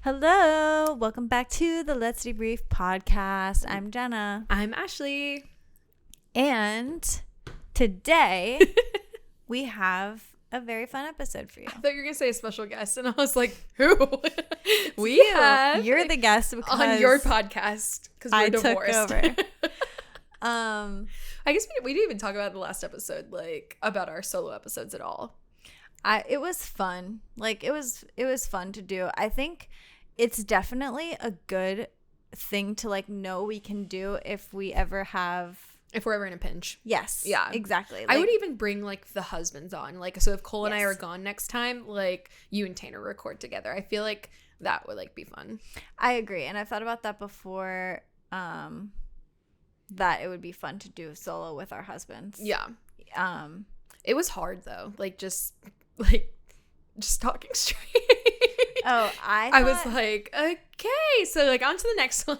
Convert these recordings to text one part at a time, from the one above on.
Hello, welcome back to the Let's Debrief podcast. I'm Jenna. I'm Ashley. And today we have a very fun episode for you. I thought you were going to say a special guest, and I was like, who? You're the guest because on your podcast because we're divorced. Took over. I guess we didn't even talk about the last episode, like about our solo episodes at all. It was fun. Like it was fun to do. I think it's definitely a good thing to like know we can do if we're ever in a pinch. Yes. Yeah. Exactly. I would even bring like the husbands on. Like, so if Cole and I are gone next time, like you and Tanner record together. I feel like that would like be fun. I agree. And I've thought about that before, that it would be fun to do solo with our husbands. Yeah. It was hard though. Like just talking straight. Oh, I was like, okay, so like on to the next one.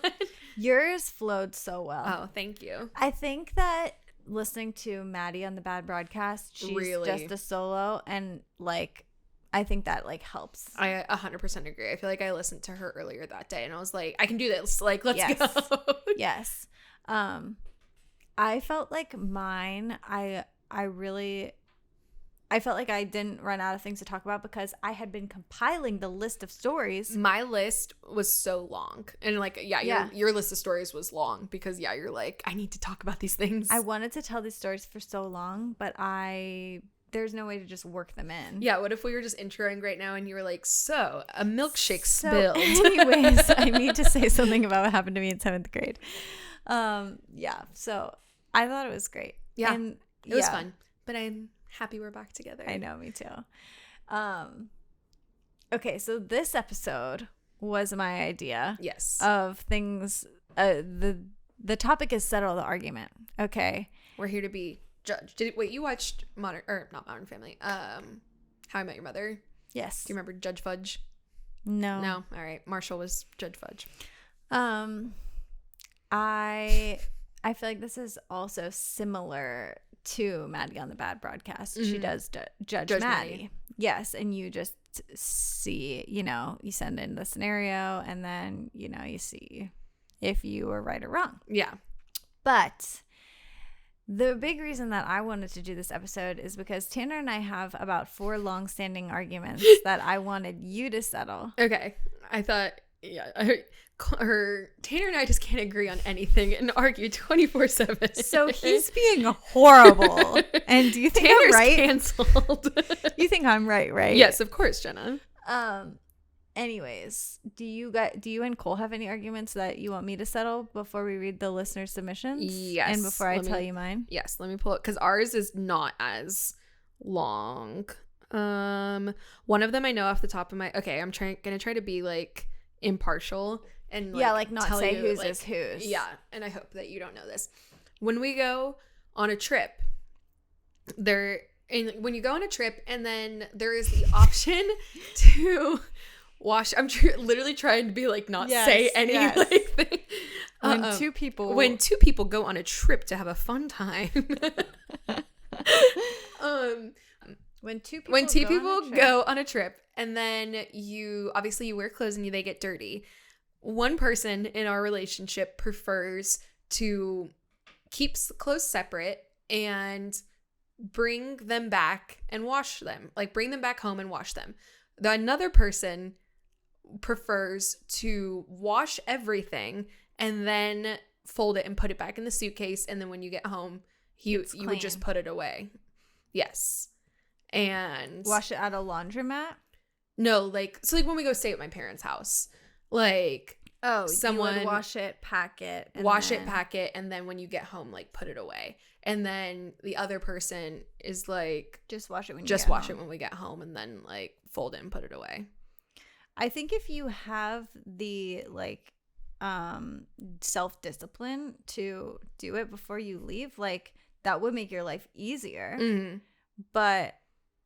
Yours flowed so well. Oh, thank you. I think that listening to Maddie on the Bad Broadcast, she's just a solo, and like I think that like helps. I 100% agree. I feel like I listened to her earlier that day and I was like, I can do this. Like, let's go. Yes. I felt like mine, I felt like I didn't run out of things to talk about because I had been compiling the list of stories. My list was so long. And like, your list of stories was long because you're like, I need to talk about these things. I wanted to tell these stories for so long, but there's no way to just work them in. Yeah, what if we were just introing right now and you were like, so, a milkshake spilled. Anyways, I need to say something about what happened to me in 7th grade. So I thought it was great. Yeah, and it was fun. But I'm happy we're back together. I know, me too. Okay, so this episode was my idea. Yes. Of things. The topic is settle the argument. Okay. We're here to be judged. Wait, you watched not Modern Family? How I Met Your Mother? Yes. Do you remember Judge Fudge? No. No. All right. Marshall was Judge Fudge. I feel like this is also similar to Maddie on the Bad Broadcast. Mm-hmm. She does Judge Maddie. Yes, and you just see, you send in the scenario and then, you see if you were right or wrong. Yeah. But the big reason that I wanted to do this episode is because Tanner and I have about 4 long-standing arguments that I wanted you to settle. Okay. I thought, Tanner and I just can't agree on anything and argue 24/7. So he's being horrible. And do you think Tanner's I'm right? Canceled. You think I'm right? Yes, of course, Jenna. Anyways, do you and Cole have any arguments that you want me to settle before we read the listener submissions? Yes. And before I tell you mine? Yes, let me pull it because ours is not as long. One of them I know off the top of my. Okay, I'm gonna try to be like impartial and not say whose is whose. Yeah, and I hope that you don't know this. When we go on a trip, when you go on a trip and then there is the option to wash. I'm literally trying to be like say any like thing. When two people go on a trip to have a fun time. When two people go on a trip and then you wear clothes and they get dirty. One person in our relationship prefers to keep clothes separate and bring them back and wash them. Like bring them back home and wash them. Another person prefers to wash everything and then fold it and put it back in the suitcase, and then when you get home, you would just put it away. Yes. And wash it at a laundromat? No, like when we go stay at my parents' house, like someone you would wash it, pack it, pack it, and then when you get home, like put it away. And then the other person is like just wash it when we get home, and then like fold it and put it away. I think if you have the like self-discipline to do it before you leave, like that would make your life easier. Mm-hmm. But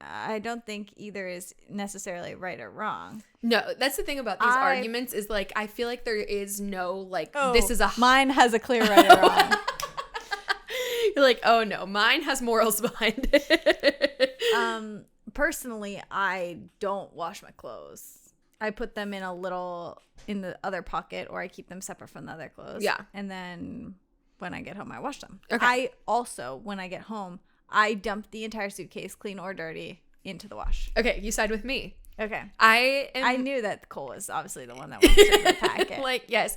I don't think either is necessarily right or wrong. No, that's the thing about these arguments is like I feel like there is no like this is mine has a clear right or wrong. You're like, oh no, mine has morals behind it. Personally, I don't wash my clothes. I put them in the other pocket, or I keep them separate from the other clothes. Yeah. And then when I get home, I wash them. Okay. I also, when I get home, I dump the entire suitcase, clean or dirty, into the wash. Okay, you side with me. Okay. I knew that Cole was obviously the one that wanted to pack it. Like, yes.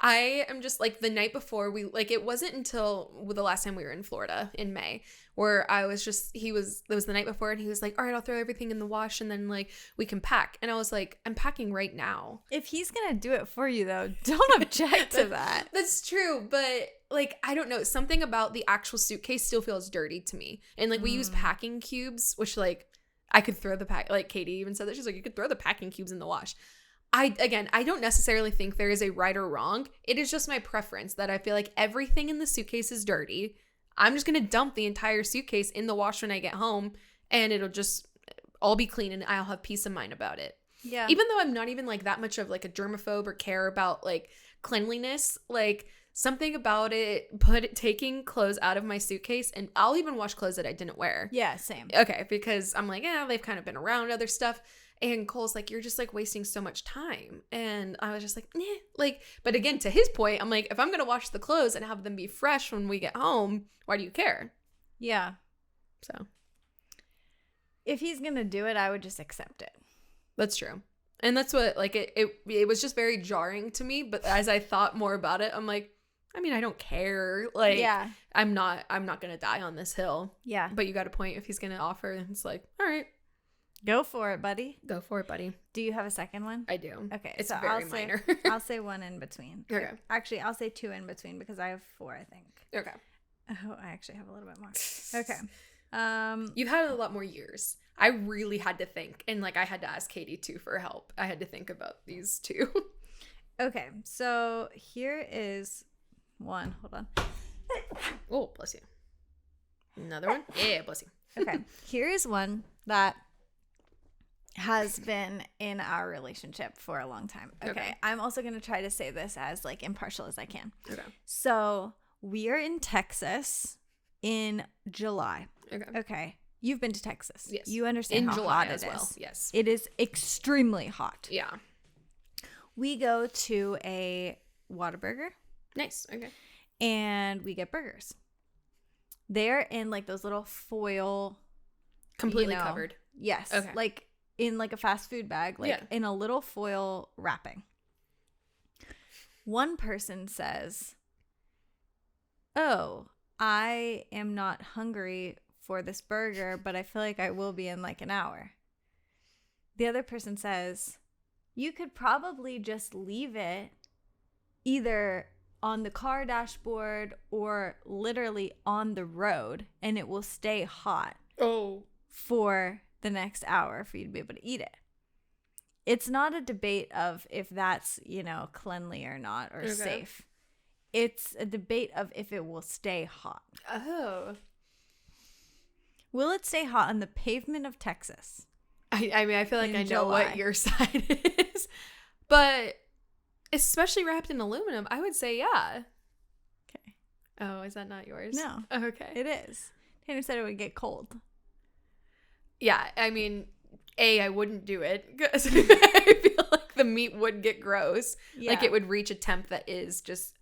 I am just like the night before it wasn't until the last time we were in Florida in May where I was just, it was the night before and he was like, all right, I'll throw everything in the wash and then like we can pack. And I was like, I'm packing right now. If he's going to do it for you though, don't object to that. That's true. But like, I don't know, something about the actual suitcase still feels dirty to me. And like we use packing cubes, which like I could throw like Katie even said that. She's like, you could throw the packing cubes in the wash. I don't necessarily think there is a right or wrong. It is just my preference that I feel like everything in the suitcase is dirty. I'm just going to dump the entire suitcase in the wash when I get home and it'll just all be clean and I'll have peace of mind about it. Yeah. Even though I'm not even like that much of like a germaphobe or care about like cleanliness, like something about it, taking clothes out of my suitcase, and I'll even wash clothes that I didn't wear. Yeah, same. Okay, because I'm like, they've kind of been around other stuff. And Cole's like, you're just like wasting so much time. And I was just like, nah. Like, but again, to his point, I'm like, if I'm going to wash the clothes and have them be fresh when we get home, why do you care? Yeah. So. If he's going to do it, I would just accept it. That's true. And that's what, like, it was just very jarring to me. But as I thought more about it, I'm like, I mean, I don't care. Like, yeah. I'm not going to die on this hill. Yeah. But you got a point. If he's going to offer, it's like, all right. Go for it, buddy. Go for it, buddy. Do you have a second one? I do. Okay. It's so very minor. I'll say one in between. Okay. Actually, I'll say two in between because I have four, I think. Okay. Oh, I actually have a little bit more. Okay. You've had a lot more years. I really had to think. And like I had to ask Katie too for help. I had to think about these two. Okay. So here is one. Hold on. Oh, bless you. Another one? Yeah, bless you. Okay. Here is one that has been in our relationship for a long time. Okay. I'm also going to try to say this as like impartial as I can. Okay. So we are in Texas in July. Okay. You've been to Texas. Yes. You understand in how July hot it as well. is. Yes. It is extremely hot. Yeah. We go to a Whataburger. Nice. Okay. And we get burgers. They're in like those little foil. Completely covered. Yes. Okay. Like in like a fast food bag, like in a little foil wrapping. One person says, "Oh, I am not hungry for this burger, but I feel like I will be in like an hour." The other person says, "You could probably just leave it either on the car dashboard or literally on the road and it will stay hot for the next hour for you to be able to eat it." It's not a debate of if that's, cleanly or not or safe. It's a debate of if it will stay hot. Oh. Will it stay hot on the pavement of Texas? I mean, I feel like I know July. what your side is. But especially wrapped in aluminum, I would say yeah. Okay. Oh, is that not yours? No. Oh, okay. It is. Tanner said it would get cold. Yeah, I mean, I wouldn't do it because I feel like the meat would get gross. Yeah. Like it would reach a temp that is just...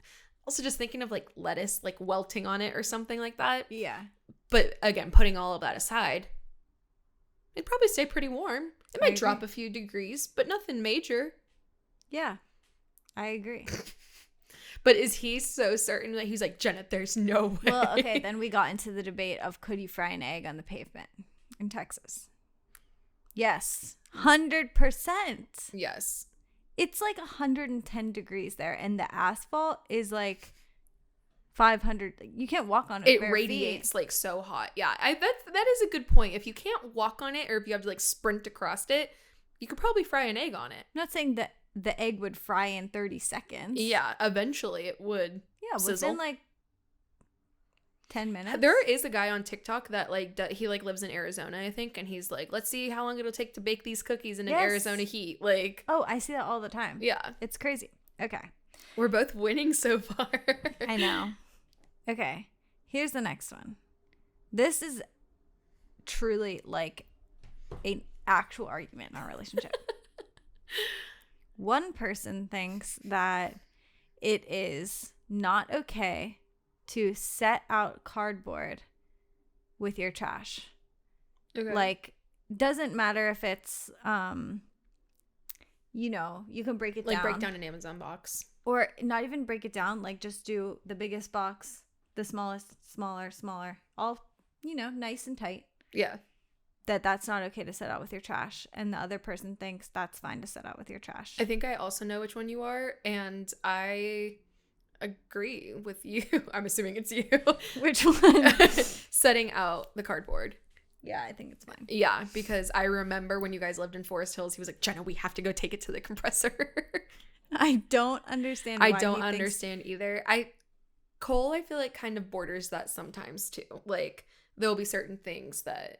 Also just thinking of like lettuce, like welting on it or something like that. Yeah. But again, putting all of that aside, it'd probably stay pretty warm. It might drop a few degrees, but nothing major. Yeah, I agree. But is he so certain that he's like, Jenna, there's no way? Well, okay, then we got into the debate of could you fry an egg on the pavement in Texas? Yes, 100%. Yes. It's like 110 degrees there, and the asphalt is like 500. You can't walk on it. It radiates like so hot. Yeah, that is a good point. If you can't walk on it, or if you have to like sprint across it, you could probably fry an egg on it. I'm not saying that the egg would fry in 30 seconds. Yeah, eventually it would. Yeah, sizzle. within like 10 minutes. There is a guy on TikTok that he like lives in Arizona, I think, and he's like, let's see how long it'll take to bake these cookies in an Arizona heat. Like, oh, I see that all the time. Yeah, it's crazy. Okay, we're both winning so far. I know. Okay, here's the next one. This is truly like an actual argument in our relationship. One person thinks that it is not okay to set out cardboard with your trash. Okay. Like, doesn't matter if it's, you can break it down. Like break down an Amazon box. Or not even break it down. Like, just do the biggest box, the smallest, smaller. All, nice and tight. Yeah. That's not okay to set out with your trash. And the other person thinks that's fine to set out with your trash. I think I also know which one you are. And I agree with you. I'm assuming it's you. Which one? Setting out the cardboard. Yeah, I think it's fine. Yeah, because I remember when you guys lived in Forest Hills, he was like, Jenna, we have to go take it to the compressor. I don't understand why I don't understand either. Cole, I feel like kind of borders that sometimes too. Like, there'll be certain things that,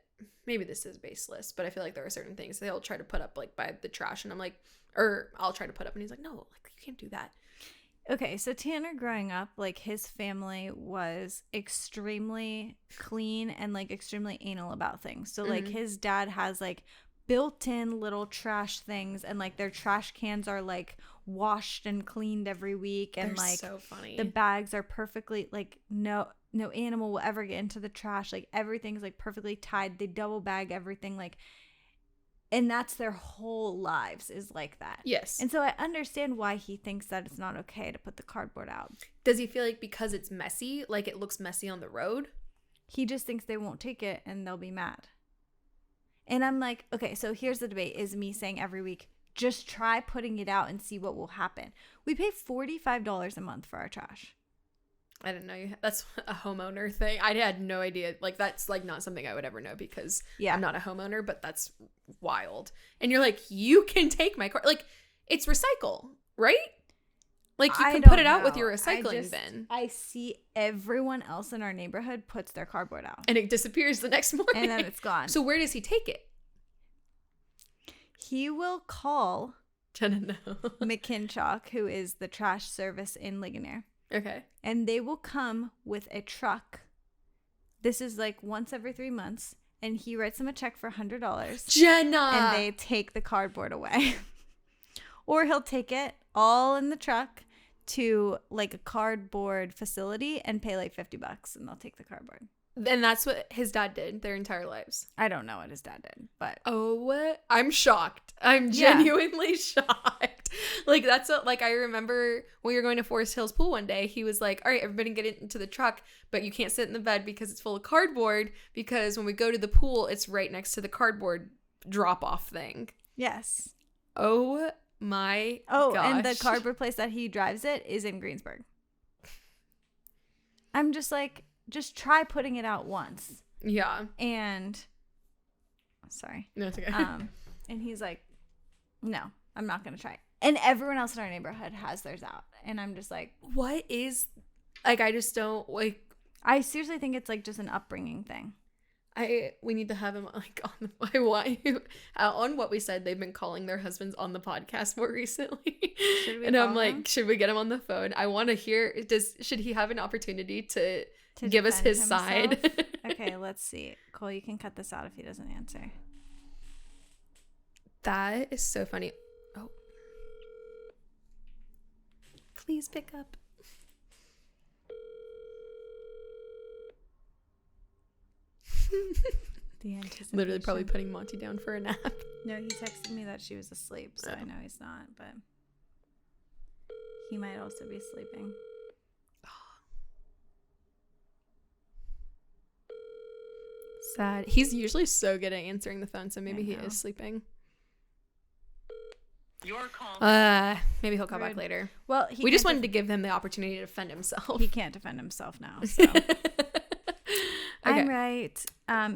maybe this is baseless, but I feel like there are certain things they'll try to put up like by the trash, and I'm like, or I'll try to put up, and he's like, no, like you can't do that. Okay, so Tanner growing up, like his family was extremely clean and like extremely anal about things. So like his dad has like built-in little trash things, and like their trash cans are like washed and cleaned every week, and They're like so funny. the bags are perfectly like no animal will ever get into the trash. Like everything's like perfectly tied. They double bag everything, like, and that's their whole lives is like that. Yes. And so I understand why he thinks that it's not okay to put the cardboard out. Does he feel like because it's messy, like it looks messy on the road? He just thinks they won't take it and they'll be mad. And I'm like, okay, so here's the debate, is me saying every week, just try putting it out and see what will happen. We pay $45 a month for our trash. I didn't know that's a homeowner thing. I had no idea. Like, that's like not something I would ever know because I'm not a homeowner, but that's wild. And you're like, you can take my car. Like, it's recycle, right? Like, you can put it out with your recycling bin. I see everyone else in our neighborhood puts their cardboard out. And it disappears the next morning. And then it's gone. So where does he take it? He will call McKinchock, who is the trash service in Ligonier. Okay. And they will come with a truck. This is like once every 3 months. And he writes them a check for $100. Jenna! And they take the cardboard away. Or he'll take it all in the truck to like a cardboard facility and pay like $50 and they'll take the cardboard. And that's what his dad did their entire lives. I don't know what his dad did, but I'm shocked. I'm genuinely shocked. Like, that's what, like, I remember when we were going to Forest Hills Pool one day, he was like, all right, everybody get into the truck, but you can't sit in the bed because it's full of cardboard, because when we go to the pool, it's right next to the cardboard drop-off thing. Yes. Oh my gosh. And the cardboard place that he drives it is in Greensburg. I'm just like, just try putting it out once. Yeah. And sorry. No, it's okay. And he's like, no, I'm not gonna try it. And everyone else in our neighborhood has theirs out. And I'm just like, what is, like, I just don't, like, I seriously think it's like just an upbringing thing. We need to have him like on what we said. They've been calling their husbands on the podcast more recently, and I'm like, should we get him on the phone? I want to hear. Should he have an opportunity to give us his side? Okay, let's see. Cole, you can cut this out if he doesn't answer. That is so funny. Oh, please pick up. Literally probably putting Monty down for a nap. No, he texted me that she was asleep, so I know he's not, but he might also be sleeping. Sad. He's usually so good at answering the phone, so maybe he is sleeping. Your call. Maybe he'll call back later. Well, we just wanted to give him the opportunity to defend himself. He can't defend himself now. So. Okay. I'm right.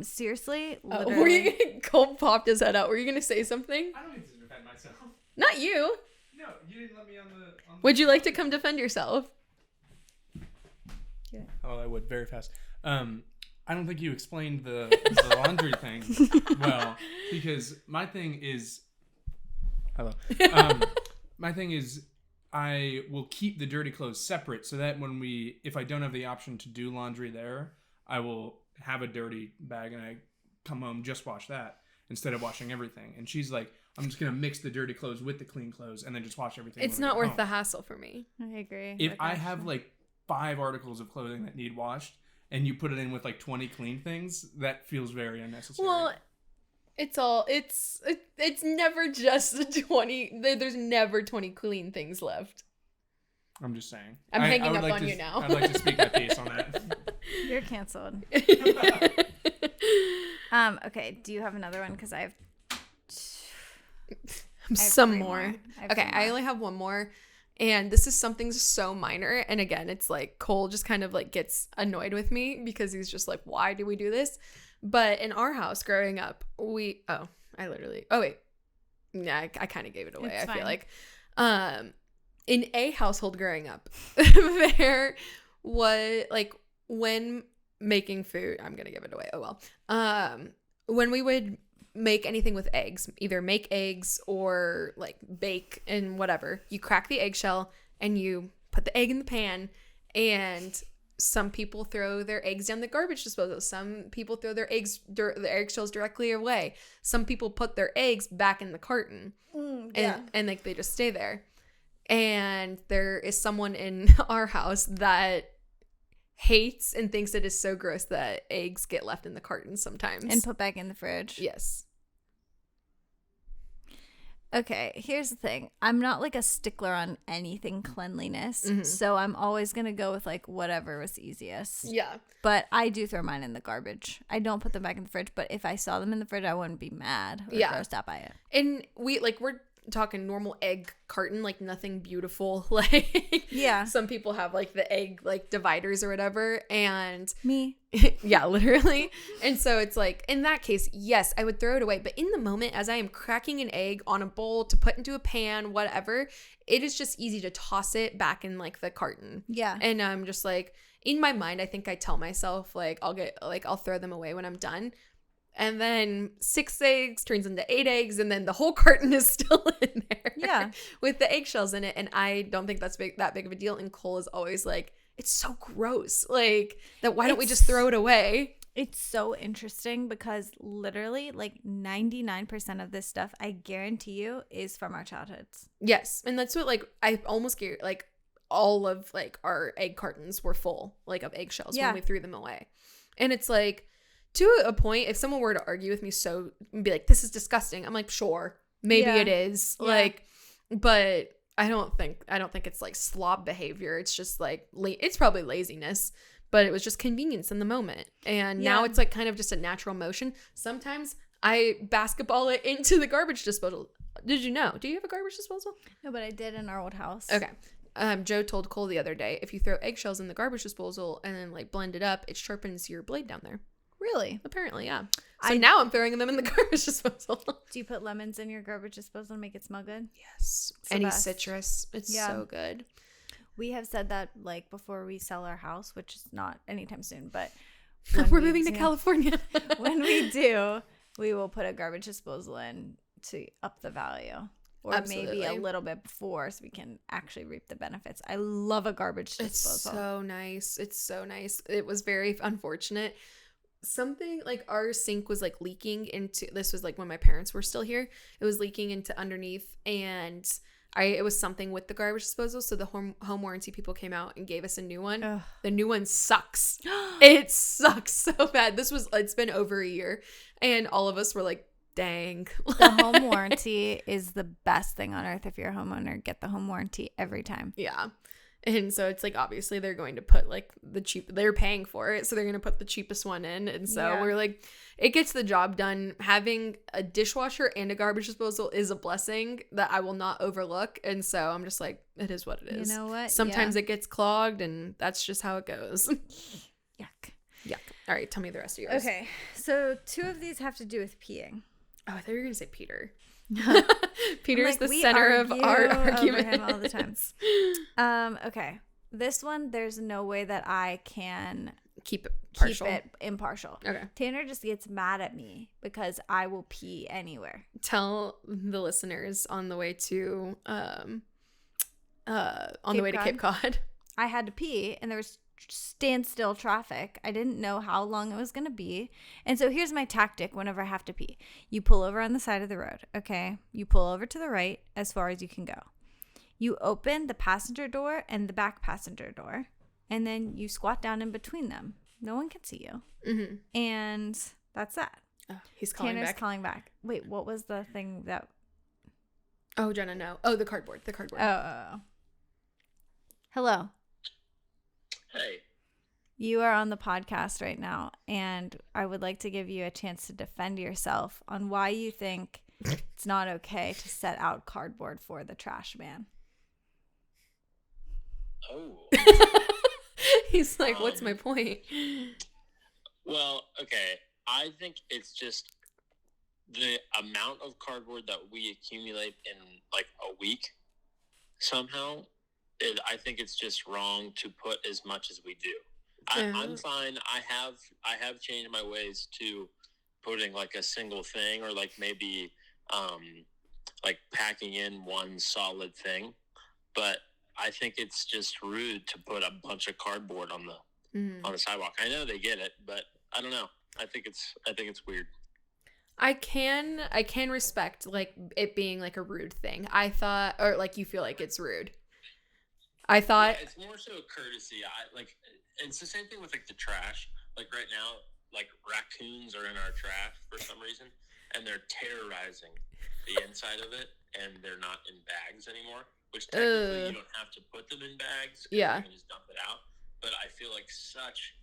Seriously, literally. Cole popped his head out. Were you gonna say something? I don't need to defend myself. Not you. No, you didn't let me on the. Would you like to come defend yourself? Yeah. Oh, I would very fast. I don't think you explained the laundry thing well, because my thing is. Hello. My thing is, I will keep the dirty clothes separate so that if I don't have the option to do laundry there, I will have a dirty bag and I come home, just wash that. instead of washing everything. And she's like, I'm just going to mix the dirty clothes with the clean clothes and then just wash everything. It's not worth the hassle for me. I agree. If I have like 5 articles of clothing that need washed and you put it in with like 20 clean things, that feels very unnecessary. Well, it's never just 20. There's never 20 clean things left. I'm just saying. I'm hanging up like on you now. I'd like to speak my piece on that. You're canceled. Okay, do you have another one? Because I have some more. Okay, I only have one more. And this is something so minor. And again, it's like Cole just kind of like gets annoyed with me because he's just like, why do we do this? But in our house growing up, yeah, I kind of gave it away. I feel like, in a household growing up, there was like when making food, I'm going to give it away. Oh, well. When we would make anything with eggs, either make eggs or like bake and whatever, you crack the eggshell and you put the egg in the pan, and some people throw their eggs down the garbage disposal. Some people throw their eggshells directly away. Some people put their eggs back in the carton and like they just stay there. And there is someone in our house that hates and thinks it is so gross that eggs get left in the carton sometimes. And put back in the fridge. Yes. Okay, here's the thing. I'm not like a stickler on anything cleanliness. So I'm always going to go with like whatever was easiest. Yeah. But I do throw mine in the garbage. I don't put them back in the fridge. But if I saw them in the fridge, I wouldn't be mad or grossed out by it. And we're talking normal egg carton, like nothing beautiful. Like some people have like the egg like dividers or whatever, and me. Yeah, literally. And so it's like, in that case, yes, I would throw it away. But in the moment, as I am cracking an egg on a bowl to put into a pan, whatever, it is just easy to toss it back in like the carton. Yeah. And I'm just like, in my mind, I think I tell myself like I'll throw them away when I'm done. And then 6 eggs turns into 8 eggs, and then the whole carton is still in there. Yeah. With the eggshells in it. And I don't think that's that big of a deal. And Cole is always like, it's so gross. Like, that why don't we just throw it away? It's so interesting because literally like 99% of this stuff, I guarantee you, is from our childhoods. Yes. And that's what like I almost get like all of like our egg cartons were full like of eggshells when we threw them away. And it's like, to a point, if someone were to argue with me be like, this is disgusting, I'm like, sure, maybe it is. Yeah. Like, but I don't think it's like slob behavior. It's just like it's probably laziness, but it was just convenience in the moment. And now it's like kind of just a natural motion. Sometimes I basketball it into the garbage disposal. Did you know? Do you have a garbage disposal? No, but I did in our old house. Okay. Joe told Cole the other day, if you throw eggshells in the garbage disposal and then like blend it up, it sharpens your blade down there. Really? Apparently, yeah. So now I'm throwing them in the garbage disposal. Do you put lemons in your garbage disposal to make it smell good? Yes. Any citrus. It's so good. We have said that like before we sell our house, which is not anytime soon, but we're moving to California. When we do, we will put a garbage disposal in to up the value. Or maybe a little bit before so we can actually reap the benefits. I love a garbage disposal. It's so nice. It's so nice. It was very unfortunate. Something like our sink was like leaking into, this was like when my parents were still here, it was leaking into underneath, and it was something with the garbage disposal, so the home warranty people came out and gave us a new one. Ugh. The new one sucks. It sucks so bad. It's been over a year, and all of us were like, dang. The home warranty is the best thing on earth. If you're a homeowner, get the home warranty every time. Yeah. And so it's like, obviously they're going to put like they're paying for it, so they're going to put the cheapest one in. And so we're like, it gets the job done. Having a dishwasher and a garbage disposal is a blessing that I will not overlook. And so I'm just like, it is what it is. You know what? Sometimes it gets clogged, and that's just how it goes. Yuck. All right, tell me the rest of yours. Okay, so 2 of these have to do with peeing. Oh, I thought you were going to say Peter. Peter's the center of our argument. Over him all the time. Okay, this one, there's no way that I can keep it impartial. Okay. Tanner just gets mad at me because I will pee anywhere. Tell the listeners on the way to the way to Cape Cod, I had to pee, and there was standstill traffic. I didn't know how long it was going to be. And so here's my tactic whenever I have to pee. You pull over on the side of the road, okay? You pull over to the right as far as you can go. You open the passenger door and the back passenger door, and then you squat down in between them. No one can see you. Mm-hmm. And that's that. Oh, he's calling Tanner's back. calling back. Wait, what was the thing that... Oh, Jenna, no. Oh, the cardboard. Oh. Hello. Hey. You are on the podcast right now, and I would like to give you a chance to defend yourself on why you think it's not okay to set out cardboard for the trash man. Oh. He's like, what's my point? Well, okay. I think it's just the amount of cardboard that we accumulate in like a week somehow. I think it's just wrong to put as much as we do. I'm fine. I have changed my ways to putting like a single thing, or like maybe like packing in one solid thing. But I think it's just rude to put a bunch of cardboard on the sidewalk. I know they get it, but I don't know. I think it's weird. I can respect like it being like a rude thing. I thought, or like you feel like it's rude. I thought it's more so a courtesy. It's the same thing with like the trash. Like right now, like raccoons are in our trash for some reason, and they're terrorizing the inside of it, and they're not in bags anymore. Which technically you don't have to put them in bags. Yeah, you can just dump it out. But I feel like such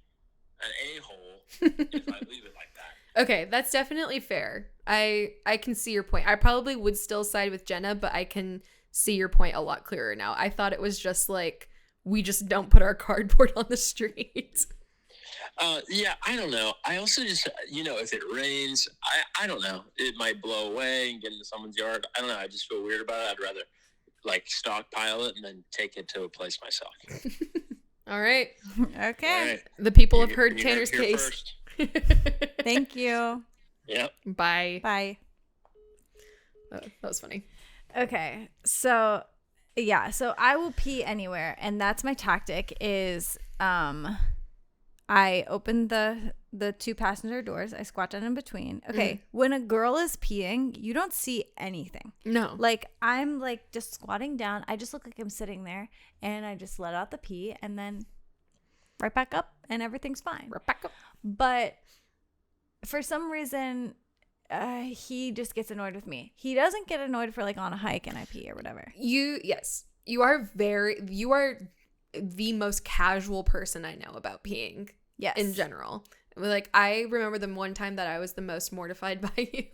an a-hole if I leave it like that. Okay, that's definitely fair. I can see your point. I probably would still side with Jenna, but I can see your point a lot clearer now. I thought it was just like we just don't put our cardboard on the street. Yeah, I don't know. I also just, if it rains, I don't know. It might blow away and get into someone's yard. I don't know. I just feel weird about it. I'd rather like stockpile it and then take it to a place myself. All right. Okay. All right. The people have heard Tanner's case. Thank you. Yep. Bye. Bye. Oh, that was funny. Okay. So, yeah. So I will pee anywhere. And that's my tactic is I open the two passenger doors. I squat down in between. Okay. When a girl is peeing, you don't see anything. No. Like I'm like just squatting down. I just look like I'm sitting there and I just let out the pee and then right back up and everything's fine. Right back up. But for some reason, he just gets annoyed with me. He doesn't get annoyed for like on a hike and I pee or whatever. You are the most casual person I know about peeing. Yes. In general. Like, I remember the one time that I was the most mortified by you,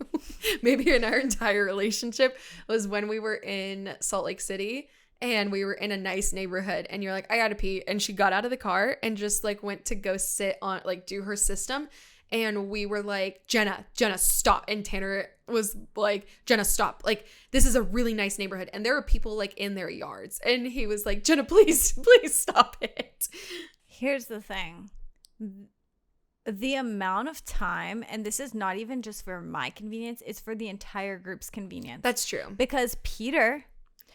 maybe in our entire relationship, was when we were in Salt Lake City and we were in a nice neighborhood and you're like, I gotta pee. And she got out of the car and just like went to go sit on, like do her system. And we were like, Jenna, stop. And Tanner was like, Jenna, stop. Like, this is a really nice neighborhood. And there are people like in their yards. And he was like, Jenna, please stop it. Here's the thing. The amount of time, and this is not even just for my convenience, it's for the entire group's convenience. That's true. Because Peter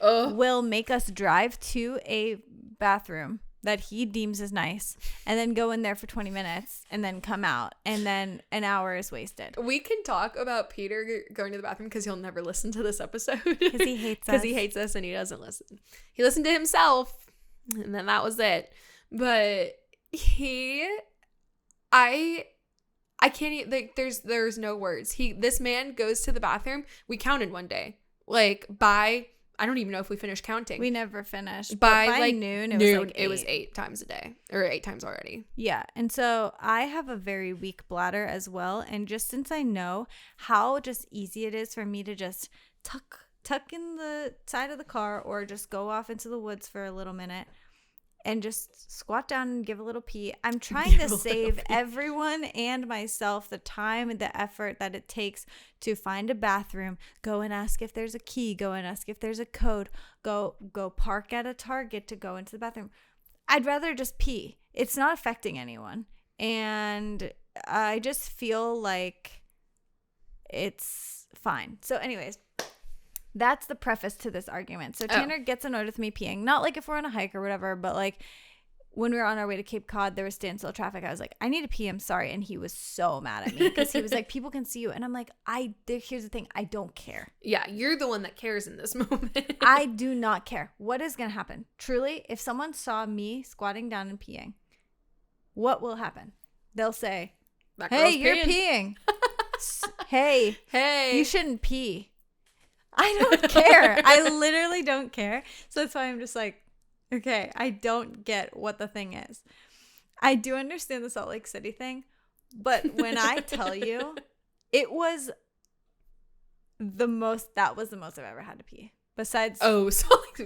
will make us drive to a bathroom that he deems is nice and then go in there for 20 minutes and then come out, and then an hour is wasted. We can talk about Peter going to the bathroom because he'll never listen to this episode. Because he hates us. Because he hates us and he doesn't listen. He listened to himself and then that was it. But I can't, like, there's no words. This man goes to the bathroom. We counted one day. Like, I don't even know if we finished counting. We never finished. By like noon, it was 8 times a day. Or 8 times already. Yeah. And so I have a very weak bladder as well. And just since I know how just easy it is for me to just tuck in the side of the car or just go off into the woods for a little minute and just squat down and give a little pee. I'm trying to save everyone and myself the time and the effort that it takes to find a bathroom, go and ask if there's a key, go and ask if there's a code, go park at a Target to go into the bathroom. I'd rather just pee. It's not affecting anyone. And I just feel like it's fine. So anyways, that's the preface to this argument. So Tanner gets annoyed with me peeing. Not like if we're on a hike or whatever, but like when we were on our way to Cape Cod, there was standstill traffic. I was like, I need to pee. I'm sorry. And he was so mad at me because he was like, people can see you. And I'm like, here's the thing. I don't care. Yeah, you're the one that cares in this moment. I do not care. What is going to happen? Truly, if someone saw me squatting down and peeing, what will happen? They'll say, hey, you're peeing. Hey, you shouldn't pee. I don't care. I literally don't care. So that's why I'm just like, okay, I don't get what the thing is. I do understand the Salt Lake City thing, but when I tell you, it was the most I've ever had to pee. Besides, so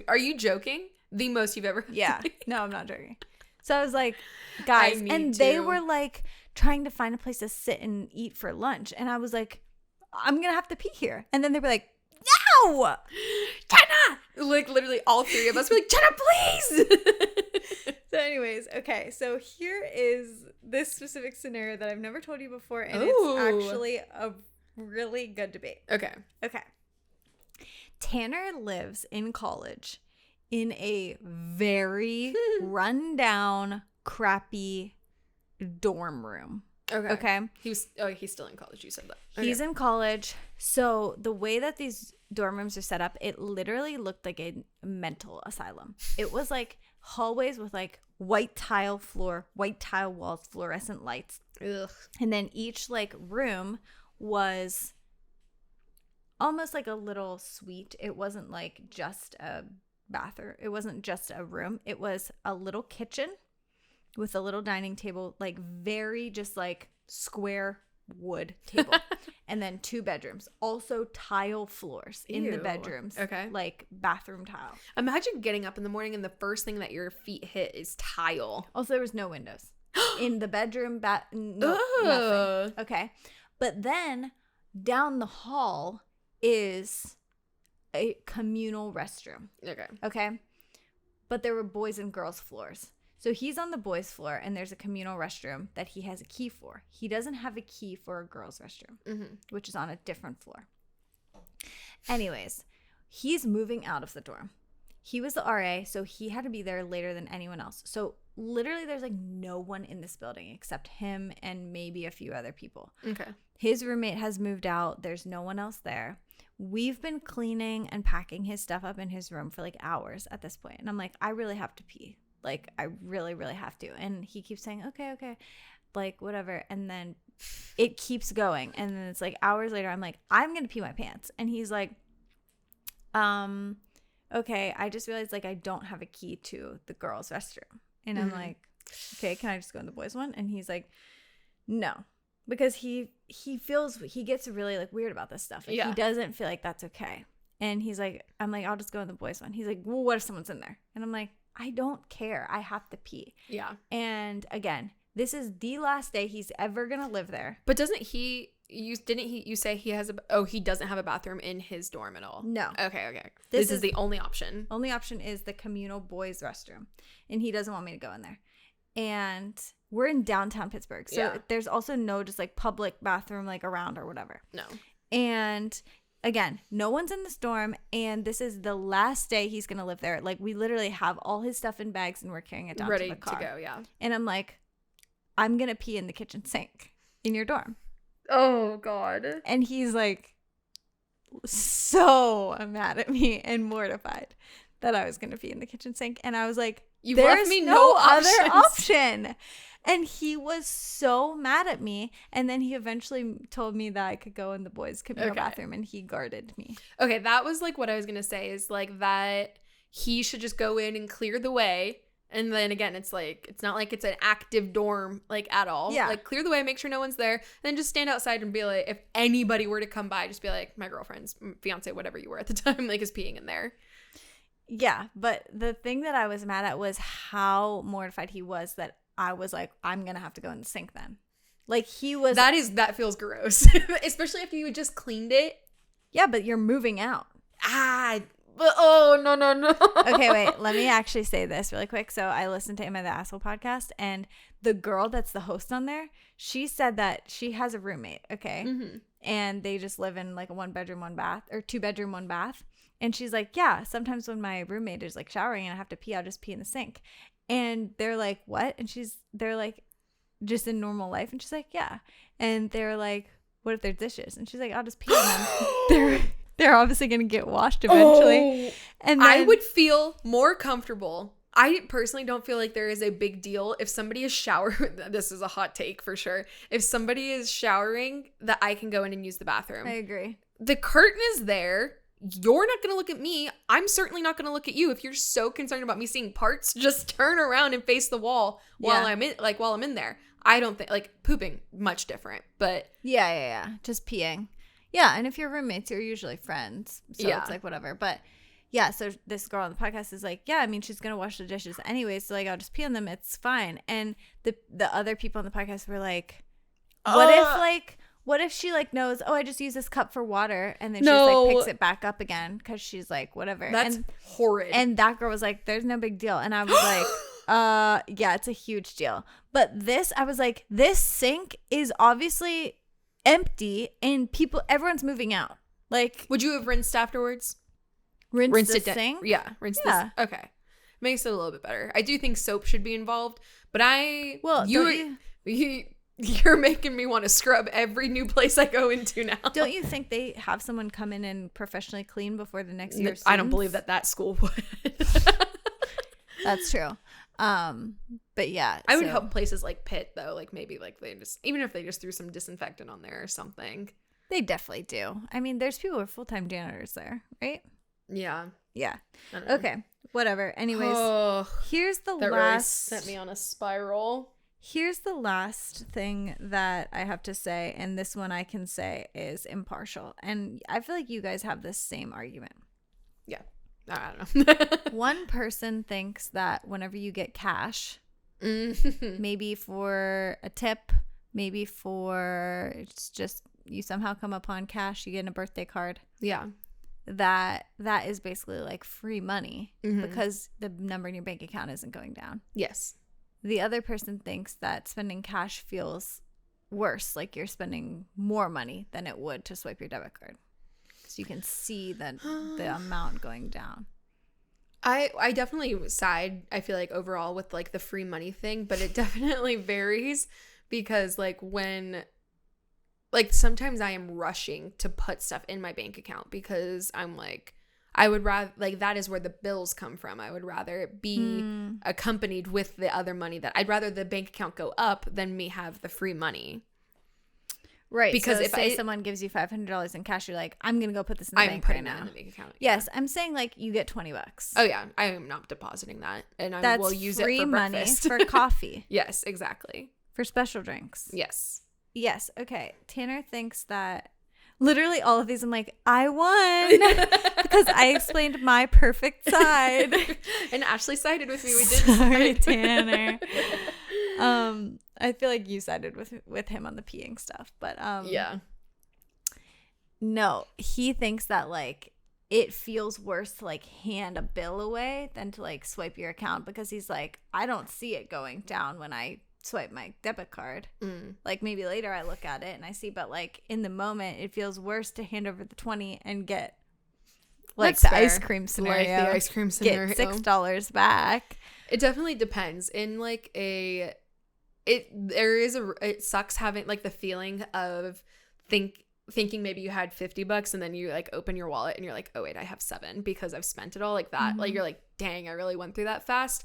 are you joking? The most you've ever had yeah, to pee? no, I'm not joking. So I was like, guys, and they were like trying to find a place to sit and eat for lunch, and I was like, I'm gonna have to pee here, and then they were like, no, Jenna! Like literally all three of us were like, Jenna, please. So anyways, okay, so here is this specific scenario that I've never told you before, and it's actually a really good debate. Okay. Tanner lives in college in a very rundown, crappy dorm room. Okay. He's still in college. You said that. He's in college. So the way that these dorm rooms are set up, it literally looked like a mental asylum. It was like hallways with like white tile floor, white tile walls, fluorescent lights. Ugh. And then each like room was almost like a little suite. It wasn't like just a bathroom. It wasn't just a room. It was a little kitchen with a little dining table, like very just like square wood table. And then 2 bedrooms, also tile floors in the bedrooms. Okay. Like bathroom tile. Imagine getting up in the morning and the first thing that your feet hit is tile. Also, there was no windows in the bedroom. Nothing. Okay. But then down the hall is a communal restroom. Okay. But there were boys and girls floors. So he's on the boys' floor, and there's a communal restroom that he has a key for. He doesn't have a key for a girls' restroom, which is on a different floor. Anyways, he's moving out of the dorm. He was the RA, so he had to be there later than anyone else. So literally there's like no one in this building except him and maybe a few other people. Okay. His roommate has moved out. There's no one else there. We've been cleaning and packing his stuff up in his room for like hours at this point. And I'm like, I really have to pee. Like, I really, really have to. And he keeps saying, okay, like, whatever. And then it keeps going. And then it's like hours later, I'm like, I'm going to pee my pants. And he's like, okay, I just realized, like, I don't have a key to the girls' restroom. And I'm like, okay, can I just go in the boys' one? And he's like, no. Because he gets really, like, weird about this stuff. Like, he doesn't feel like that's okay. And he's like, I'm like, I'll just go in the boys' one. He's like, well, what if someone's in there? And I'm like, I don't care. I have to pee. Yeah. And again, this is the last day he's ever going to live there. But you say he he doesn't have a bathroom in his dorm at all? No. Okay. This is the only option. Only option is the communal boys restroom. And he doesn't want me to go in there. And we're in downtown Pittsburgh. So there's also no just like public bathroom like around or whatever. No. And again, no one's in this dorm, and this is the last day he's going to live there. Like, we literally have all his stuff in bags, and we're carrying it down to the car. Ready to go, yeah. And I'm like, I'm going to pee in the kitchen sink in your dorm. Oh, God. And he's like so mad at me and mortified that I was going to pee in the kitchen sink. And I was like, there's no other option. And he was so mad at me. And then he eventually told me that I could go in the boys' communal bathroom, and he guarded me. Okay, that was like what I was going to say, is like that he should just go in and clear the way. And then again, it's like, it's not like it's an active dorm like at all. Yeah. Like, clear the way, make sure no one's there. And then just stand outside and be like, if anybody were to come by, just be like, my girlfriend's fiance, whatever you were at the time, like, is peeing in there. Yeah. But the thing that I was mad at was how mortified he was that I was like, I'm going to have to go in the sink then. Like, he was. That feels gross. Especially after you had just cleaned it. Yeah, but you're moving out. Oh, no. Okay, wait. Let me actually say this really quick. So I listened to Am I the Asshole podcast, and the girl that's the host on there, she said that she has a roommate, okay? Mm-hmm. And they just live in like a 1-bedroom, 1-bath, or 2-bedroom, 1-bath. And she's like, yeah, sometimes when my roommate is like showering and I have to pee, I'll just pee in the sink. And they're like, what? And they're like, just in normal life. And she's like, yeah. And they're like, what if they're dishes? And she's like, I'll just pee on them. They're obviously going to get washed eventually. And then, I would feel more comfortable. I personally don't feel like there is a big deal if somebody is showering. This is a hot take for sure. If somebody is showering, that I can go in and use the bathroom. I agree. The curtain is there. You're not going to look at me. I'm certainly not going to look at you. If you're so concerned about me seeing parts, just turn around and face the wall while I'm in there. I don't think, like, pooping, much different, but Yeah. Just peeing. Yeah, and if you're roommates, you're usually friends. So it's like whatever. But yeah, so this girl on the podcast is like, yeah, I mean, she's gonna wash the dishes anyway, so like I'll just pee on them, it's fine. And the other people on the podcast were like, what if she like knows, oh, I just use this cup for water, and then she just like picks it back up again because she's like, whatever. That's horrid. And that girl was like, there's no big deal. And I was like, yeah, it's a huge deal. But I was like, this sink is obviously empty and everyone's moving out. Like, would you have rinsed afterwards? Rinse the sink? Yeah, rinse this. Okay. Makes it a little bit better. I do think soap should be involved, but you're making me want to scrub every new place I go into now. Don't you think they have someone come in and professionally clean before the next year? I don't believe that school would. That's true. But yeah, I would hope places like Pitt though, like maybe like they just, even if they just threw some disinfectant on there or something. They definitely do. I mean, there's people who are full-time janitors there, right? Yeah. Okay. Whatever. Anyways, here's the that last. Really sent me on a spiral. Here's the last thing that I have to say, and this one I can say is impartial. And I feel like you guys have this same argument. Yeah. I don't know. One person thinks that whenever you get cash, maybe for a tip, maybe for it's just you somehow come upon cash, you get a birthday card. Yeah. That is basically like free money because the number in your bank account isn't going down. Yes. The other person thinks that spending cash feels worse, like you're spending more money than it would to swipe your debit card. So you can see the amount going down. I definitely side, I feel like, overall with like the free money thing, but it definitely varies because like when like sometimes I am rushing to put stuff in my bank account because I'm like, I would rather, like, that is where the bills come from. I would rather it be accompanied with the other money that I'd rather the bank account go up than me have the free money. Right. Because so if someone gives you $500 in cash, you're like, I'm going to go put this in the bank right now. In the bank account. Yes. I'm saying like you get $20. Oh yeah. I am not depositing that. And I will use it for breakfast. Money for coffee. Yes, exactly. For special drinks. Yes. Yes. Okay. Tanner thinks that literally all of these, I'm like, I won because I explained my perfect side. And Ashley sided with me. We did. Sorry, Tanner. I feel like you sided with him on the peeing stuff, but yeah. No, he thinks that like it feels worse to like hand a bill away than to like swipe your account because he's like, I don't see it going down when I swipe my debit card. Like maybe later I look at it and I see, but like in the moment it feels worse to hand over the 20 and get like the ice cream scenario. Like the ice cream scenario. Get $6 back. It definitely depends. In like it sucks having like the feeling of thinking maybe you had $50 and then you like open your wallet and you're like, oh wait, I have $7 because I've spent it all like that. Like you're like, dang, I really went through that fast.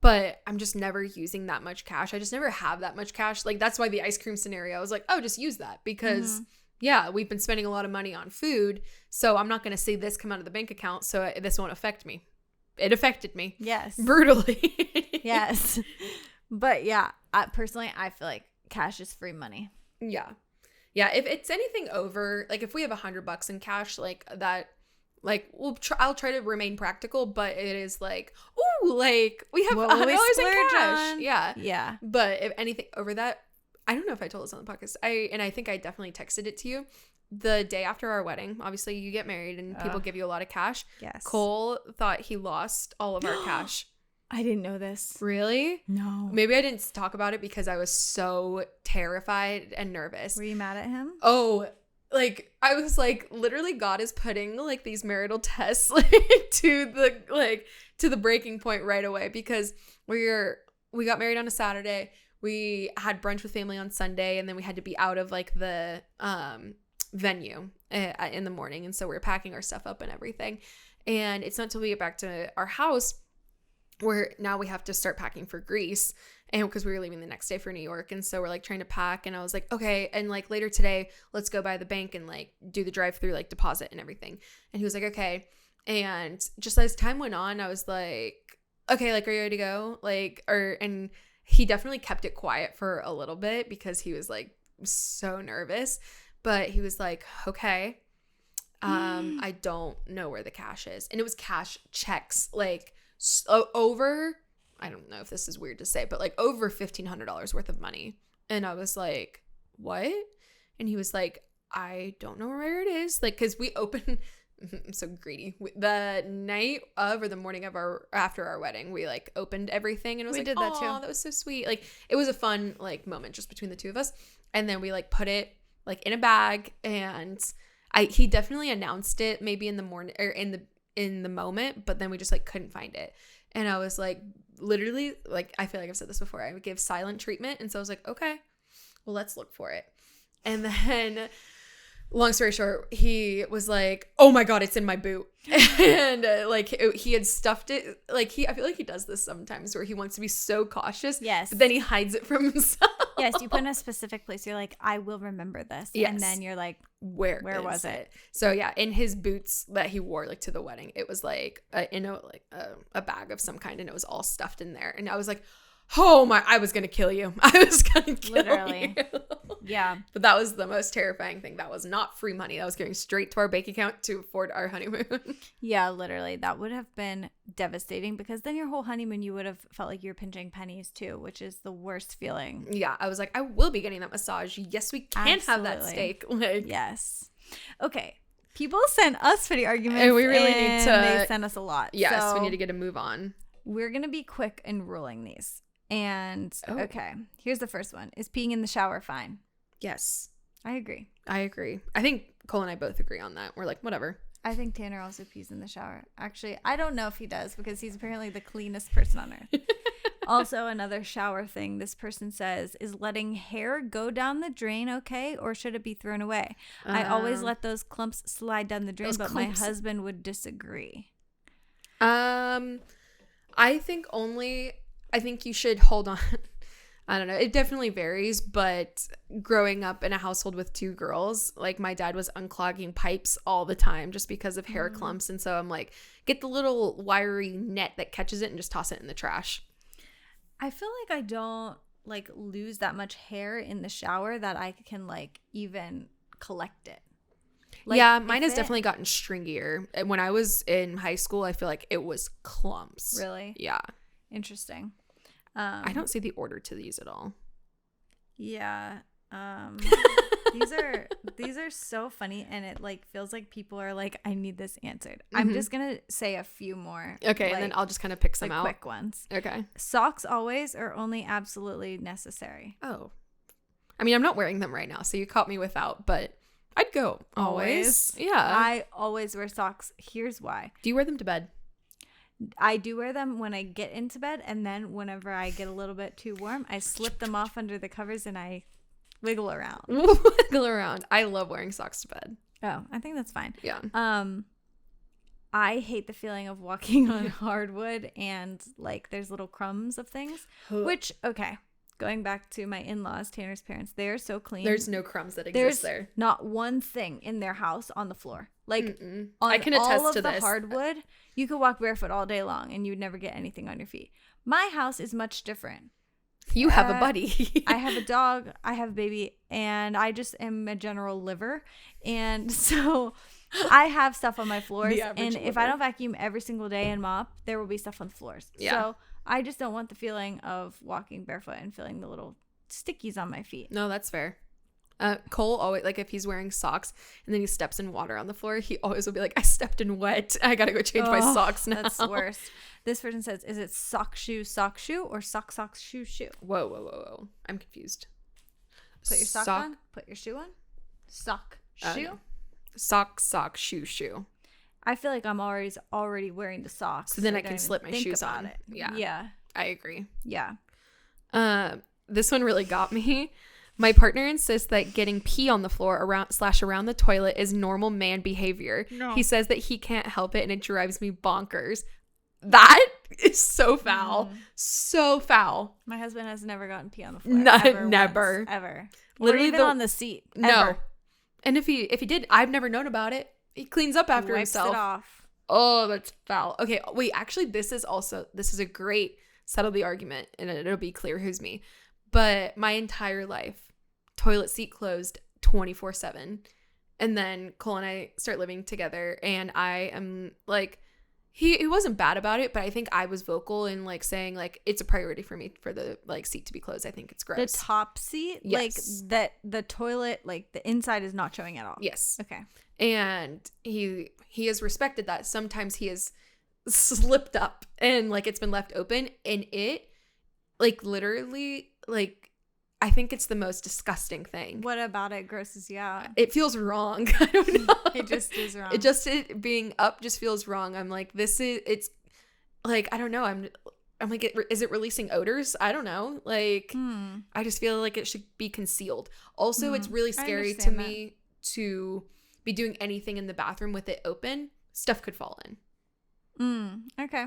But I'm just never using that much cash. I just never have that much cash. Like that's why the ice cream scenario, I was like, oh, just use that because yeah, we've been spending a lot of money on food. So I'm not going to see this come out of the bank account. So this won't affect me. It affected me. Yes. Brutally. Yes. But yeah, personally, I feel like cash is free money. Yeah. Yeah. If it's anything over, like if we have $100 in cash, like that, like I'll try to remain practical, but it is like, ooh, like we have $100 in cash. On? Yeah. Yeah. But if anything over that, I don't know if I told this on the podcast. I think I definitely texted it to you. The day after our wedding, obviously you get married and people give you a lot of cash. Yes. Cole thought he lost all of our cash. I didn't know this. Really? No. Maybe I didn't talk about it because I was so terrified and nervous. Were you mad at him? Oh, like I was like, literally God is putting like these marital tests like to the breaking point right away, because we got married on a Saturday. We had brunch with family on Sunday, and then we had to be out of like the venue in the morning, and so we were packing our stuff up and everything. And it's not until we get back to our house where now we have to start packing for Greece, and because we were leaving the next day for New York, and so we're like trying to pack, and I was like, okay, and like later today let's go by the bank and like do the drive-through like deposit and everything. And he was like, okay. And just as time went on, I was like, okay, like, are you ready to go? Like, and he definitely kept it quiet for a little bit because he was like so nervous, but he was like, okay, I don't know where the cash is. And it was cash checks, like over, I don't know if this is weird to say, but like over $1,500 worth of money. And I was like, what? And he was like, I don't know where it is. Like, cause we opened, I'm so greedy. The night of or the morning of after our wedding, we like opened everything, and it was like, oh, that was so sweet. Like, it was a fun like moment just between the two of us. And then we like put it like in a bag, and he definitely announced it maybe in the morning or in the moment, but then we just like couldn't find it. And I was like, literally, like, I feel like I've said this before, I would give silent treatment. And so I was like, okay, well, let's look for it. And then long story short, he was like, oh my God, it's in my boot. And he had stuffed it. Like, I feel like he does this sometimes where he wants to be so cautious. Yes. But then he hides it from himself. Yes, you put in a specific place. You're like, I will remember this. Yes. And then you're like, where was it? So yeah, in his boots that he wore like to the wedding, it was like a bag of some kind, and it was all stuffed in there. And I was like, oh my, I was gonna kill you. I was gonna kill you. Yeah. But that was the most terrifying thing. That was not free money. That was going straight to our bank account to afford our honeymoon. Yeah, literally. That would have been devastating, because then your whole honeymoon, you would have felt like you were pinching pennies too, which is the worst feeling. Yeah. I was like, I will be getting that massage. Yes, we can have that steak. Like, yes. Okay. People send us funny arguments, and we really need to. They send us a lot. Yes, so we need to get a move on. We're gonna be quick in ruling these. And okay, here's the first one: is peeing in the shower fine? Yes, I agree. I think Cole and I both agree on that. We're like, whatever. I think Tanner also pees in the shower. Actually, I don't know if he does, because he's apparently the cleanest person on earth. Also, another shower thing this person says is letting hair go down the drain okay, or should it be thrown away? I always let those clumps slide down the drain, but my husband would disagree. I think you should hold on. I don't know. It definitely varies, but growing up in a household with two girls, like, my dad was unclogging pipes all the time just because of hair clumps. And so I'm like, get the little wiry net that catches it and just toss it in the trash. I feel like I don't like lose that much hair in the shower that I can like even collect it. Like, yeah, mine has definitely gotten stringier. When I was in high school, I feel like it was clumps. Really? Yeah. Interesting. I don't see the order to these at all. Yeah. These are so funny, and it like feels like people are like, I need this answered. I'm just gonna say a few more. Okay, like, and then I'll just kind of pick some out. Quick ones. Okay. Socks always, or only absolutely necessary? Oh. I mean, I'm not wearing them right now, so you caught me without, but I'd go always. Yeah. I always wear socks. Here's why. Do you wear them to bed? I do wear them when I get into bed, and then whenever I get a little bit too warm, I slip them off under the covers and I wiggle around. Wiggle around. I love wearing socks to bed. Oh, I think that's fine. Yeah. I hate the feeling of walking on hardwood and like there's little crumbs of things, which, okay, going back to my in-laws, Tanner's parents, they are so clean. There's no crumbs that exist there. Not one thing in their house on the floor. Like, on I can attest all of to the this. hardwood, you could walk barefoot all day long and you would never get anything on your feet. My house is much different. You have a buddy. I have a dog. I have a baby. And I just am a general liver. And so I have stuff on my floors. And if I don't vacuum every single day and mop, there will be stuff on the floors. Yeah. So I just don't want the feeling of walking barefoot and feeling the little stickies on my feet. No, that's fair. Cole always, like, if he's wearing socks and then he steps in water on the floor, he always will be like, I stepped in wet. I gotta go change my socks now. That's the worst. This person says, is it sock, shoe, or sock, shoe? Whoa. I'm confused. Put your sock on, put your shoe on. Sock, Shoe? No. Sock, shoe. I feel like I'm already wearing the socks. So then I don't can even slip my think shoes about on. it. Yeah. Yeah. I agree. Yeah. This one really got me. My partner insists that getting pee on the floor around the toilet is normal man behavior. No. He says that he can't help it and it drives me bonkers. That is so foul. So foul. My husband has never gotten pee on the floor. Never. Once, ever. Literally or even on the seat. No. Ever. And if he did, I've never known about it. He cleans up after Wipes himself. it off. Oh, that's foul. Okay, wait, actually this is a great settle the argument and it'll be clear who's me. But my entire life, toilet seat closed 24/7. And then Cole and I start living together and I am like he wasn't bad about it, but I think I was vocal in like saying like it's a priority for me for the like seat to be closed. I think it's gross. The top seat? Yes. Like that the toilet, like the inside is not showing at all. Yes. Okay. And he has respected that. Sometimes he has slipped up and like it's been left open and it like literally like I think it's the most disgusting thing. What about it grosses you out? It feels wrong. I don't know. It just is wrong. It being up just feels wrong. I'm like it's like I don't know. I'm like is it releasing odors? I don't know. Like I just feel like it should be concealed. Also, it's really scary to me to be doing anything in the bathroom with it open. Stuff could fall in. Okay.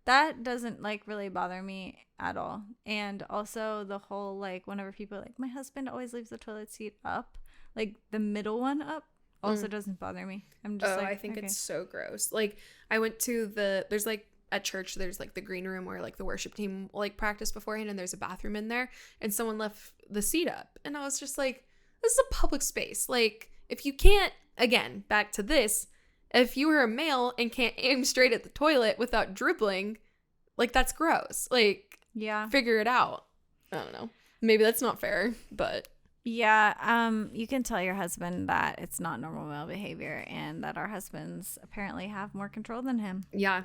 That doesn't like really bother me at all. And also the whole like whenever people are like my husband always leaves the toilet seat up, like the middle one up also doesn't bother me. I'm just like I think it's so gross. Like I went to there's like at church there's like the green room where like the worship team like practice beforehand and there's a bathroom in there and someone left the seat up and I was just like this is a public space. Like if you can't, again, back to this, if you were a male and can't aim straight at the toilet without dribbling, like that's gross. Like, yeah, figure it out. I don't know. Maybe that's not fair, but yeah. You can tell your husband that it's not normal male behavior and that our husbands apparently have more control than him. Yeah,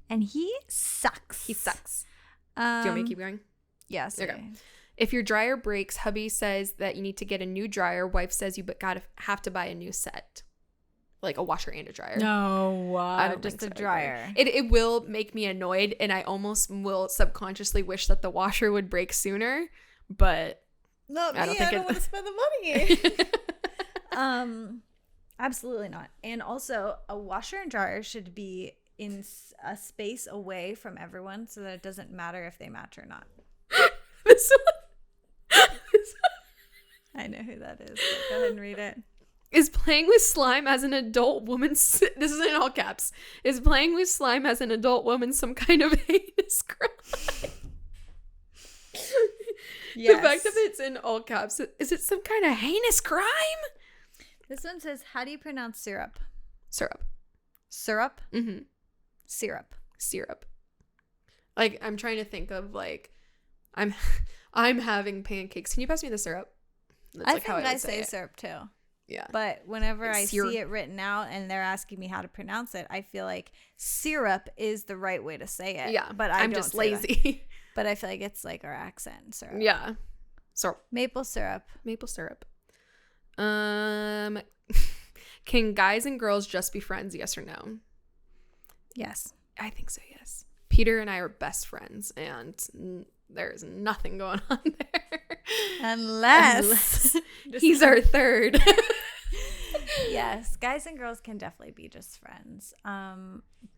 and he sucks. He sucks. Do you want me to keep going? Yes. Okay. If your dryer breaks, hubby says that you need to get a new dryer. Wife says you have to buy a new set. Like a washer and a dryer. No, I don't just think a so dryer. It will make me annoyed, and I almost will subconsciously wish that the washer would break sooner. But not me. I don't want to spend the money. Absolutely not. And also, a washer and dryer should be in a space away from everyone, so that it doesn't matter if they match or not. This one. I know who that is. But go ahead and read it. Is playing with slime as an adult woman, this is in all caps, is playing with slime as an adult woman some kind of heinous crime? Yes. The fact that it's in all caps, is it some kind of heinous crime? This one says, how do you pronounce syrup? Syrup. Syrup? Mm-hmm. Syrup. Syrup. Like, I'm trying to think of, like, I'm having pancakes. Can you pass me the syrup? That's I like think I say syrup too. Yeah. But whenever I Syrup. see it written out and they're asking me how to pronounce it, I feel like syrup is the right way to say it. Yeah. But I'm don't just say lazy. that. But I feel like it's like our accent. Syrup. Yeah. Syrup. Maple syrup. Maple syrup. Can guys and girls just be friends? Yes or no? Yes. I think so, yes. Peter and I are best friends, and there's nothing going on there. Unless he's our third. Yes, guys and girls can definitely be just friends.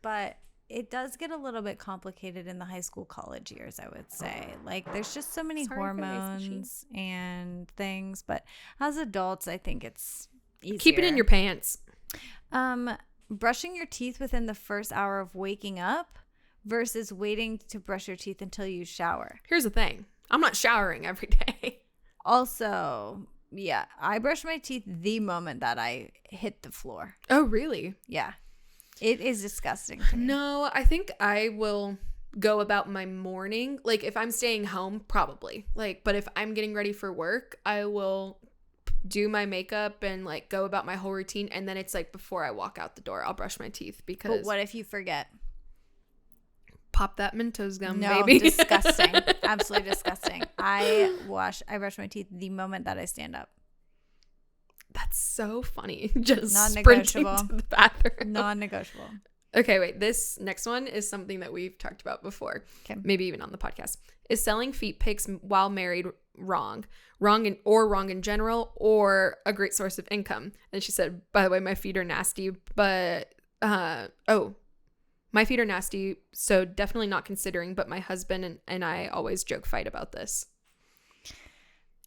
But it does get a little bit complicated in the high school, college years, I would say. Like, there's just so many hormones and things. But as adults, I think it's easier. Keep it in your pants. Brushing your teeth within the first hour of waking up versus waiting to brush your teeth until you shower. Here's the thing. I'm not showering every day. Also, yeah, I brush my teeth the moment that I hit the floor. Oh, really? Yeah. It is disgusting to me. No, I think I will go about my morning. Like, if I'm staying home, probably. Like, but if I'm getting ready for work, I will do my makeup and, like, go about my whole routine. And then it's, like, before I walk out the door, I'll brush my teeth because... But what if you forget? Pop that Mentos gum, no, baby. Disgusting. Absolutely disgusting. I brush my teeth the moment that I stand up. That's so funny. Just sprinting Non-negotiable. to the bathroom. Non-negotiable. Okay, wait. This next one is something that we've talked about before. Okay. Maybe even on the podcast. Is selling feet pics while married wrong? Wrong in general, or a great source of income? And she said, by the way, my feet are nasty, but my feet are nasty, so definitely not considering, but my husband and I always joke fight about this.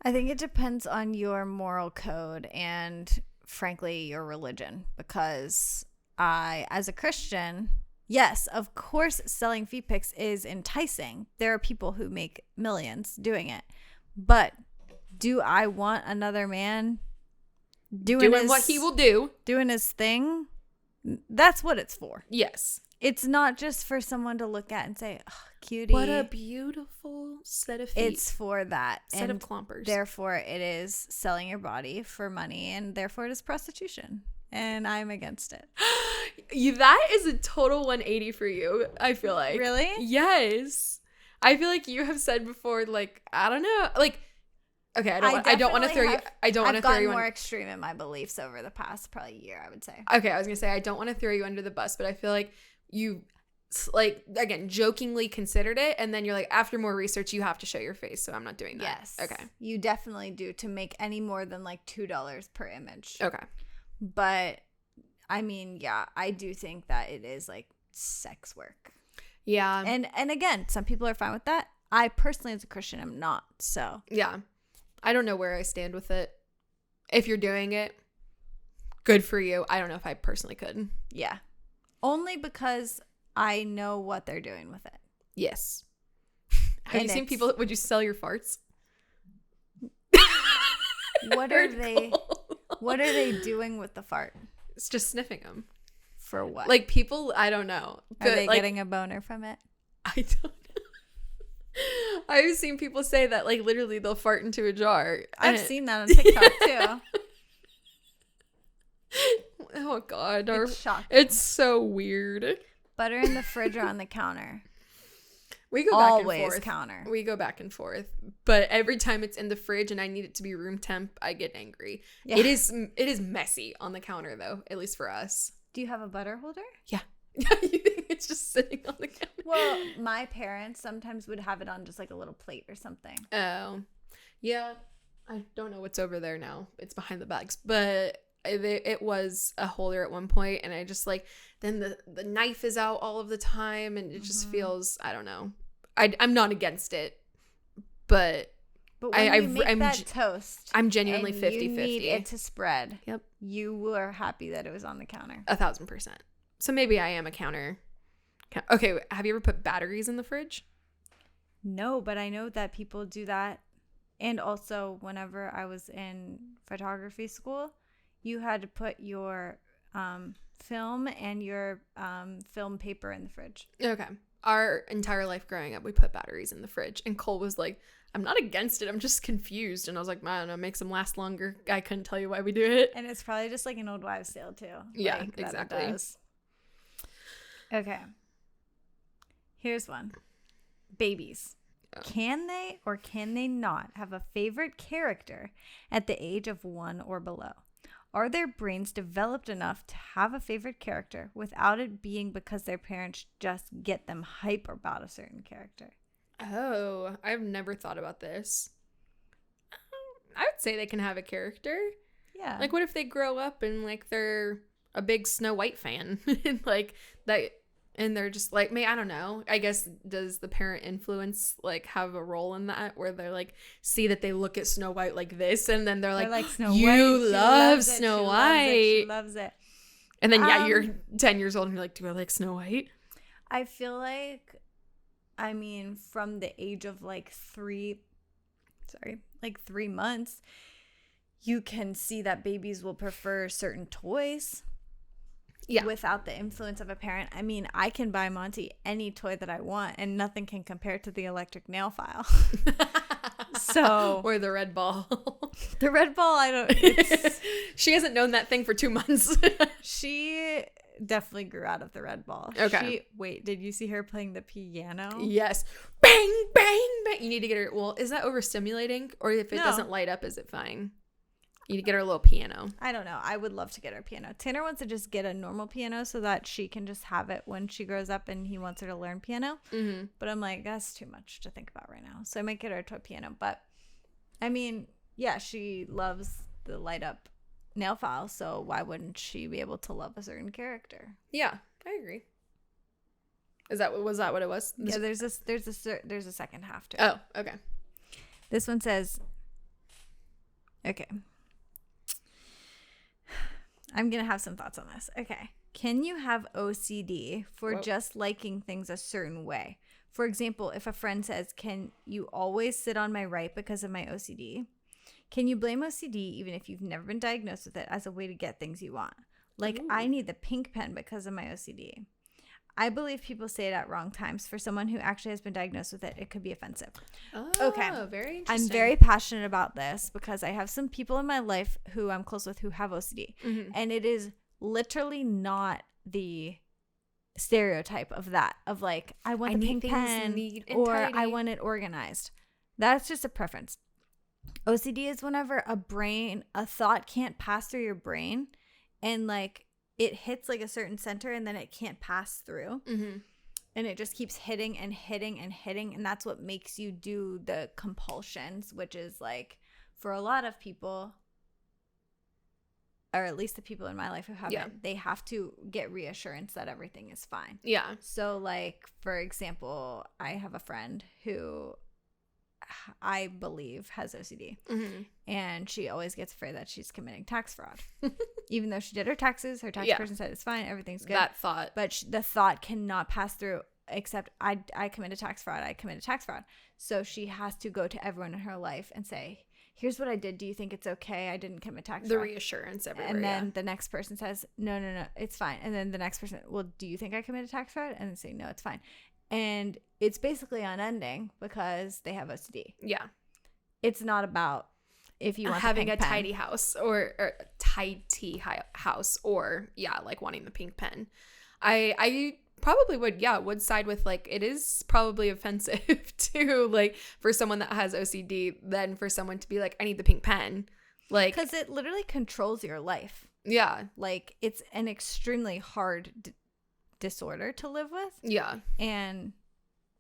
I think it depends on your moral code and, frankly, your religion. Because as a Christian, yes, of course, selling feet pics is enticing. There are people who make millions doing it. But do I want another man doing what he will do? Doing his thing? That's what it's for. Yes. It's not just for someone to look at and say, oh, cutie. What a beautiful set of feet. It's for that. Set of clompers. Therefore, it is selling your body for money, and therefore it is prostitution. And I'm against it. That is a total 180 for you, I feel like. Really? Yes. I feel like you have said before, like, I don't know, like, okay, I don't want to throw you. I don't want to throw you. I've gotten more extreme in my beliefs over the past probably year, I would say. Okay, I was gonna say I don't want to throw you under the bus, but I feel like you, like, again, jokingly considered it, and then you're like, after more research, you have to show your face, so I'm not doing that. Yes. Okay. You definitely do, to make any more than like $2 per image. Okay. But I mean, yeah, I do think that it is like sex work. Yeah. And again, some people are fine with that. I personally, as a Christian, am not. So yeah, I don't know where I stand with it. If you're doing it, good for you. I don't know if I personally could. Yeah. Only because I know what they're doing with it. Yes. Have you seen people? Would you sell your farts? What are they? What are they doing with the fart? It's just sniffing them. For what? Like, people, I don't know. Are they getting a boner from it? I don't know. I've seen people say that, like, literally they'll fart into a jar. I've seen that on TikTok too. Oh God, It's shocking. It's so weird. Butter in the fridge or on the counter? We go back Always and forth. Counter. We go back and forth, but every time it's in the fridge and I need it to be room temp, I get angry. Yeah. It is messy on the counter though, at least for us. Do you have a butter holder? Yeah. You think it's just sitting on the counter? Well, my parents sometimes would have it on just like a little plate or something. Oh, yeah. I don't know what's over there now. It's behind the bags, but it was a holder at one point, and I just, like, then the knife is out all of the time, and it just feels, I don't know. I'm not against it, but when you make that toast, I'm genuinely 50-50. You need it to spread. Yep. You were happy that it was on the counter. 1,000%. So maybe I am a counter. Okay, have you ever put batteries in the fridge? No, but I know that people do that. And also, whenever I was in photography school, you had to put your film and your film paper in the fridge. Okay. Our entire life growing up, we put batteries in the fridge. And Cole was like, I'm not against it. I'm just confused. And I was like, I don't know, it makes them last longer. I couldn't tell you why we do it. And it's probably just like an old wives' tale, too. Yeah, like, exactly. Okay. Here's one. Babies. Oh. Can they or can they not have a favorite character at the age of 1 or below? Are their brains developed enough to have a favorite character without it being because their parents just get them hype about a certain character? Oh, I've never thought about this. I would say they can have a character. Yeah. Like, what if they grow up and, like, they're a big Snow White fan? And, like, that, and they're just like, I don't know. I guess, does the parent influence, like, have a role in that? Where they're, like, see that they look at Snow White like this, and then they're like Snow you White. love Snow White. She loves it. And then, yeah, you're 10 years old, and you're like, do I like Snow White? I feel like, I mean, from the age of, like, 3 months, you can see that babies will prefer certain toys. Yeah. Without the influence of a parent. I mean, I can buy Monty any toy that I want, and nothing can compare to the electric nail file. So, or the red ball. The red ball, I don't. She hasn't known that thing for 2 months. She definitely grew out of the red ball. Okay. Wait, did you see her playing the piano? Yes. Bang, bang, bang. You need to get her. Well, is that overstimulating? Or if it doesn't light up, is it fine? You need to get her a little piano. I don't know. I would love to get her a piano. Tanner wants to just get a normal piano so that she can just have it when she grows up, and he wants her to learn piano. Mm-hmm. But I'm like, that's too much to think about right now. So I might get her a toy piano. But I mean, yeah, she loves the light up nail file. So why wouldn't she be able to love a certain character? Yeah, I agree. Was that what it was? Yeah, there's a second half to it. Oh, okay. This one says, okay. I'm going to have some thoughts on this. Okay. Can you have OCD for just liking things a certain way? For example, if a friend says, can you always sit on my right because of my OCD? Can you blame OCD even if you've never been diagnosed with it as a way to get things you want? Like, Ooh. I need the pink pen because of my OCD. I believe people say it at wrong times. For someone who actually has been diagnosed with it, it could be offensive. Oh, okay. Very interesting. I'm very passionate about this because I have some people in my life who I'm close with who have OCD. Mm-hmm. And it is literally not the stereotype of that, of like, I want the pink pen or I want it organized. That's just a preference. OCD is whenever a thought can't pass through your brain and like, it hits like a certain center and then it can't pass through. Mm-hmm. And it just keeps hitting and hitting and hitting. And that's what makes you do the compulsions, which is like, for a lot of people, or at least the people in my life who have it, they have to get reassurance that everything is fine. Yeah. So like, for example, I have a friend who I believe has OCD. Mm-hmm. And she always gets afraid that she's committing tax fraud. Even though she did her taxes, her tax person said it's fine, everything's good. That thought. But the thought cannot pass through except I committed tax fraud. I committed tax fraud. So she has to go to everyone in her life and say, here's what I did. Do you think it's okay? I didn't commit tax fraud. The reassurance everywhere. And then the next person says, no, it's fine. And then the next person, well, do you think I committed tax fraud? And they say, no, it's fine. And it's basically unending because they have OCD. Yeah. It's not about if you want having a pen. tidy house or tidy house or like wanting the pink pen. I probably would side with like, it is probably offensive to like for someone that has OCD than for someone to be like, I need the pink pen. Like, because it literally controls your life. Yeah. Like, it's an extremely hard disorder to live with. Yeah. And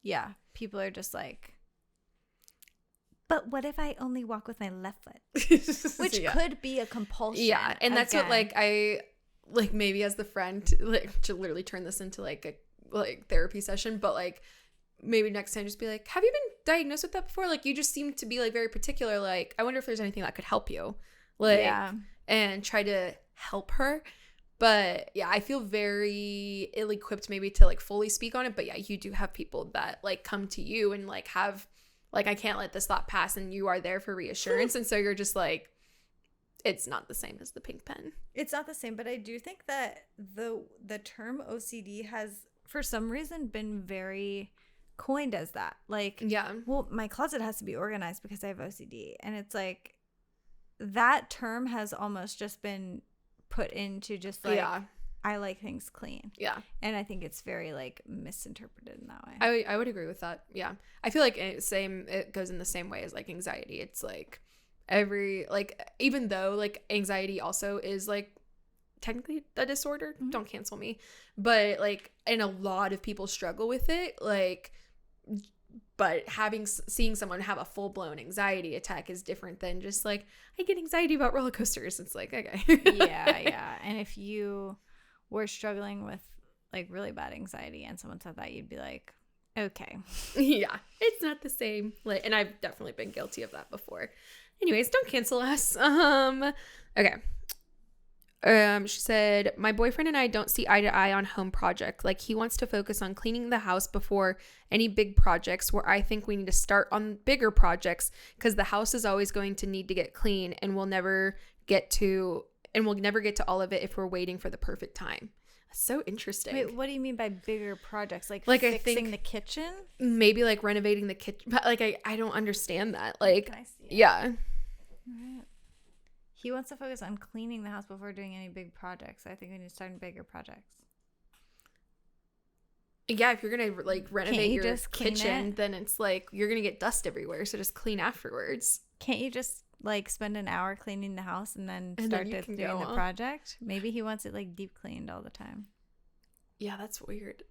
yeah, people are just like, but what if I only walk with my left foot? Which could be a compulsion. Yeah. And that's what like I like maybe as the friend like to literally turn this into like a like therapy session, but like maybe next time just be like, have you been diagnosed with that before? Like you just seem to be like very particular. Like I wonder if there's anything that could help you. Like and try to help her. But yeah, I feel very ill-equipped maybe to like fully speak on it. But yeah, you do have people that like come to you and like have like, I can't let this thought pass, and you are there for reassurance. And so you're just like, it's not the same as the pink pen. It's not the same, but I do think that the term OCD has for some reason been very coined as that. Like, well, my closet has to be organized because I have OCD. And it's like that term has almost just been put into just like, I like things clean. Yeah. And I think it's very like misinterpreted in that way. I would agree with that. Yeah. I feel like it goes in the same way as like anxiety. It's like even though like anxiety also is like technically a disorder, don't cancel me, but like, and a lot of people struggle with it. Like, but seeing someone have a full-blown anxiety attack is different than just like, I get anxiety about roller coasters. It's like, okay. Yeah. And if you were struggling with like really bad anxiety and someone said that, you'd be like, okay. Yeah, it's not the same. Like, and I've definitely been guilty of that before. Anyways, don't cancel us. Okay. She said, my boyfriend and I don't see eye to eye on home project. Like he wants to focus on cleaning the house before any big projects, where I think we need to start on bigger projects because the house is always going to need to get clean, and we'll never get to all of it if we're waiting for the perfect time. That's so interesting. Wait, what do you mean by bigger projects? Like fixing the kitchen? Maybe like renovating the kitchen. But like I don't understand that. Like, can I see it? Yeah. All right. He wants to focus on cleaning the house before doing any big projects. I think we need to start in bigger projects. Yeah, if you're gonna like renovate your kitchen, then it's like you're gonna get dust everywhere. So just clean afterwards. Can't you just like spend an hour cleaning the house and then And start then you can doing go the on. project. Maybe he wants it like deep cleaned all the time. Yeah, that's weird.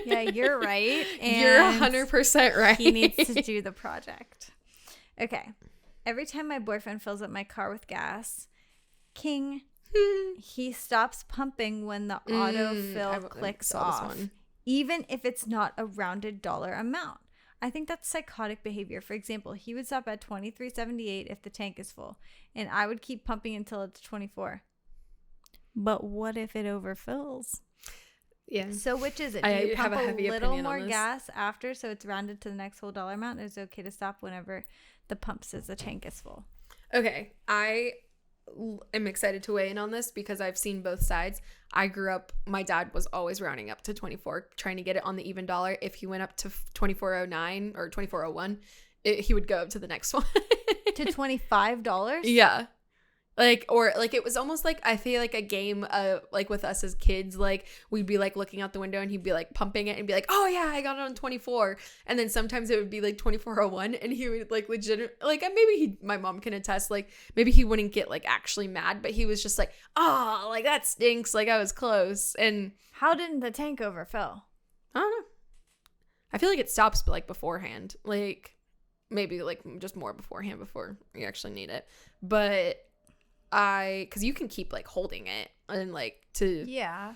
Yeah, you're right. And You're 100% right. he needs to do the project. Okay. Every time my boyfriend fills up my car with gas, King, he stops pumping when the autofill clicks off, even if it's not a rounded dollar amount. I think that's psychotic behavior. For example, he would stop at $23.78 if the tank is full, and I would keep pumping until it's 24. But what if it overfills? Yeah. So which is it? Do I you have pump a a heavy little opinion on more this. gas after so it's rounded to the next whole dollar amount? Or is it okay to stop whenever the pump says the tank is full? Okay, I am excited to weigh in on this because I've seen both sides. I grew up, my dad was always rounding up to 24, trying to get it on the even dollar. If he went up to 24.09 or 24.01, he would go up to the next one. To $25? Yeah. Like, or like it was almost like, I feel like a game like with us as kids, like we'd be like looking out the window and he'd be like pumping it and be like, oh yeah, I got it on 24. And then sometimes it would be like 24.01 and he would like legit, like maybe my mom can attest, like maybe he wouldn't get like actually mad, but he was just like, oh, like that stinks. Like I was close. And How didn't the tank overfill? I don't know. I feel like it stops like beforehand, like maybe like just more beforehand before you actually need it. But because you can keep like holding it and like to, Yeah.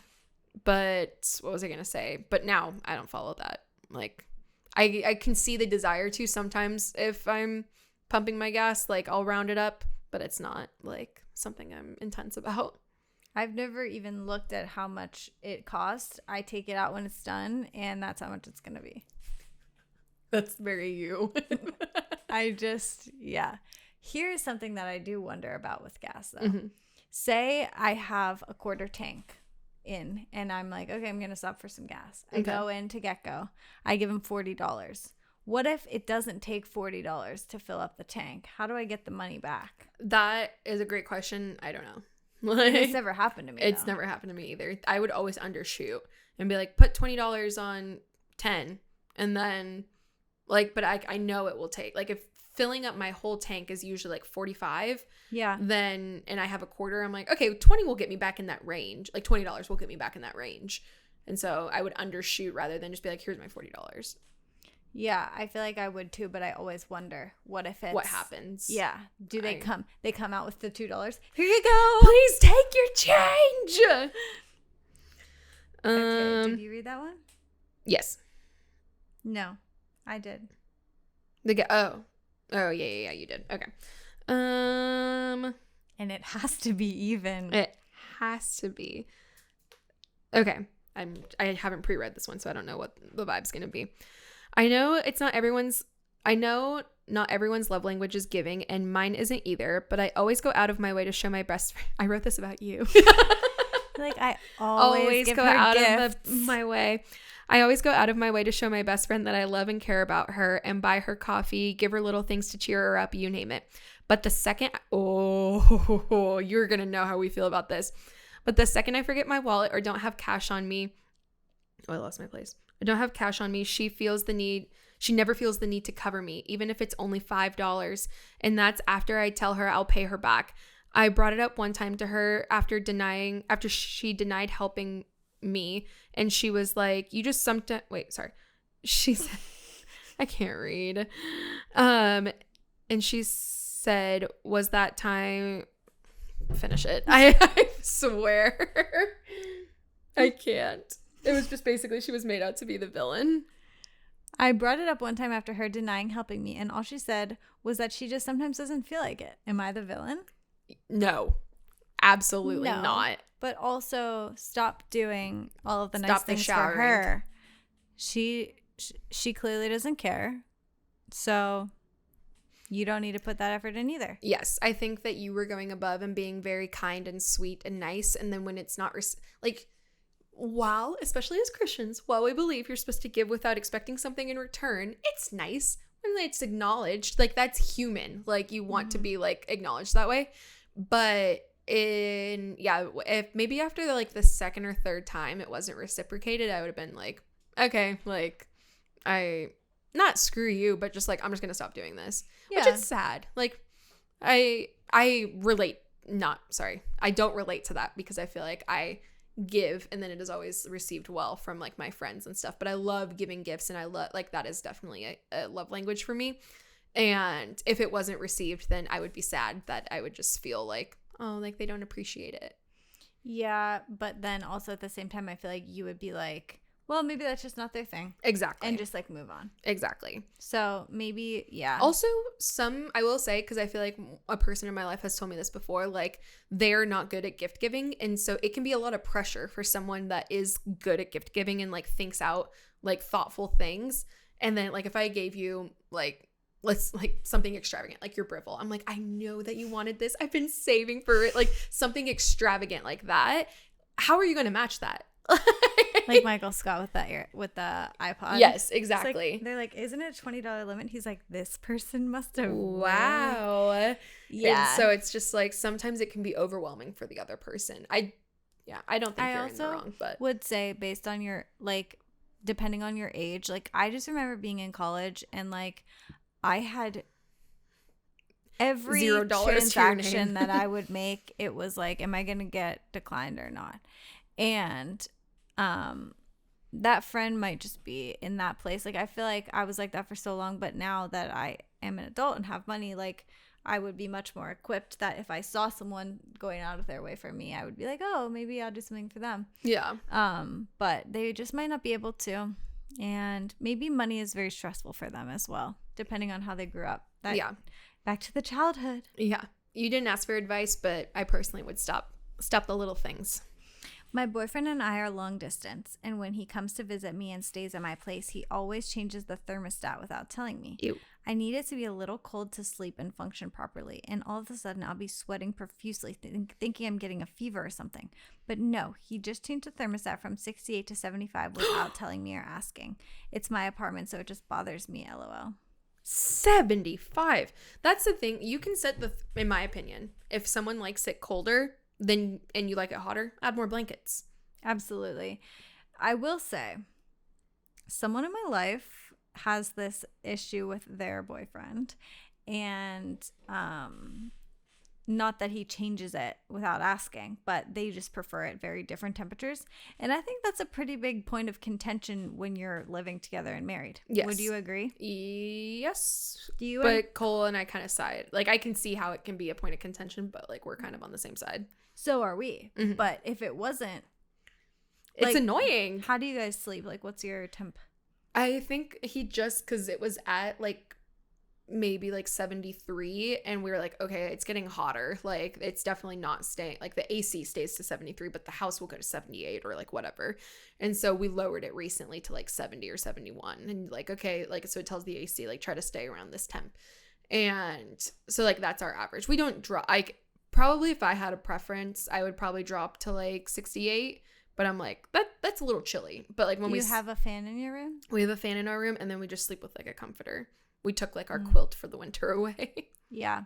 but what was I gonna say? But now I don't follow that. Like I can see the desire to sometimes if I'm pumping my gas, like I'll round it up, but it's not like something I'm intense about. I've never even looked at how much it costs. I take it out when it's done, and that's how much it's going to be. That's very you. Yeah. Here's something that I do wonder about with gas, though. Mm-hmm. Say I have a quarter tank in, and I'm like, okay, I'm going to stop for some gas. I go in to GetGo. I give him $40. What if it doesn't take $40 to fill up the tank? How do I get the money back? That is a great question. I don't know. It's never happened to me. It's though. never happened to me either. I would always undershoot and be like, put $20 on 10, and then like, but I know it will take, like, if filling up my whole tank is usually like 45, Yeah. then, and I have a quarter, I'm like, okay, 20 will get me back in that range. Like $20 will get me back in that range. And so I would undershoot rather than just be like, here's my $40. Yeah, I feel like I would too, but I always wonder what if it's What happens? Yeah. Do they I- they come out with the $2? Here you go. Please take your change. Okay, did you read that one? Yes. No, I did. Oh yeah, you did. Okay. And it has to be even. It has to be. Okay. I haven't pre-read this one, so I don't know what the vibe's gonna be. I know not everyone's love language is giving, and mine isn't either, but I always go out of my way to show my best friend. I wrote this about you. Like I always give go her out gifts. of my way. I always go out of my way to show my best friend that I love and care about her and buy her coffee, give her little things to cheer her up, you name it. But the second, you're going to know how we feel about this. But the second I forget my wallet or don't have cash on me, I lost my place. I don't have cash on me. She never feels the need to cover me, even if it's only $5. And that's after I tell her I'll pay her back. I brought it up one time to her after she denied helping me. And she was like, you just she said, I can't read. And she said, was that time, finish it. I swear. I can't. It was just basically she was made out to be the villain. I brought it up one time after her denying helping me, and all she said was that she just sometimes doesn't feel like it. Am I the villain? No, absolutely No. not. But also stop doing all of the nice things for showering. her. She clearly doesn't care. So you don't need to put that effort in either. Yes, I think that you were going above and being very kind and sweet and nice, and then when it's not especially as Christians, while we believe you're supposed to give without expecting something in return, it's nice when it's acknowledged. Like, that's human. Like, you want to be like acknowledged that way. But if maybe after the second or third time it wasn't reciprocated, I would have been like, okay, like, I not screw you, but just like, I'm just gonna stop doing this. Yeah. Which is sad. Like, I relate. I don't relate to that because I feel like I give and then it is always received well from like my friends and stuff. But I love giving gifts and I love like that is definitely a love language for me. And if it wasn't received, then I would be sad that I would just feel like, oh, like they don't appreciate it. Yeah, but then also at the same time, I feel like you would be like, well, maybe that's just not their thing. Exactly. And just like move on. Exactly. So maybe, yeah. Also, I will say, because I feel like a person in my life has told me this before, like they're not good at gift giving. And so it can be a lot of pressure for someone that is good at gift giving and like thinks out like thoughtful things. And then like if I gave you like, let's like something extravagant like your Briville, I'm like, I know that you wanted this, I've been saving for it, like something extravagant like that. How are you going to match that? Like Michael Scott with the iPod. Yes, exactly. Like, they're like, isn't it $20 limit? He's like, this person must have. Wow. Yeah. And so it's just like sometimes it can be overwhelming for the other person. I don't think you're in the wrong, but would say based on your like depending on your age, like I just remember being in college and like I had every $0 transaction that I would make, it was like, am I gonna get declined or not? And that friend might just be in that place. Like I feel like I was like that for so long, but now that I am an adult and have money, like I would be much more equipped that if I saw someone going out of their way for me, I would be like, oh, maybe I'll do something for them. Yeah. But they just might not be able to. And maybe money is very stressful for them as well, depending on how they grew up. Yeah. Back to the childhood. Yeah. You didn't ask for advice, but I personally would stop the little things. My boyfriend and I are long distance, and when he comes to visit me and stays at my place, he always changes the thermostat without telling me. Ew. I need it to be a little cold to sleep and function properly, and all of a sudden I'll be sweating profusely, thinking I'm getting a fever or something. But no, he just changed the thermostat from 68 to 75 without telling me or asking. It's my apartment, so it just bothers me, lol. 75. That's the thing. You can set in my opinion, if someone likes it colder, then and you like it hotter, add more blankets. Absolutely. I will say, someone in my life has this issue with their boyfriend, and not that he changes it without asking, but they just prefer it very different temperatures. And I think that's a pretty big point of contention when you're living together and married. Yes. Would you agree? Yes. Do you? But Cole and I kind of side. Like I can see how it can be a point of contention, but like we're kind of on the same side. So are we. Mm-hmm. But if it wasn't, it's like, annoying. How do you guys sleep? Like, what's your temp? I think he just, because it was at like maybe like 73 and we were like, okay, it's getting hotter, like it's definitely not staying, like the AC stays to 73 but the house will go to 78 or like whatever. And so we lowered it recently to like 70 or 71 and like, okay, like so it tells the AC like try to stay around this temp. And so like that's our average. We don't drop, like probably if I had a preference I would probably drop to like 68, but I'm like that's a little chilly. But like when you have a fan in your room? We have a fan in our room and then we just sleep with like a comforter. We took like our quilt for the winter away. Yeah.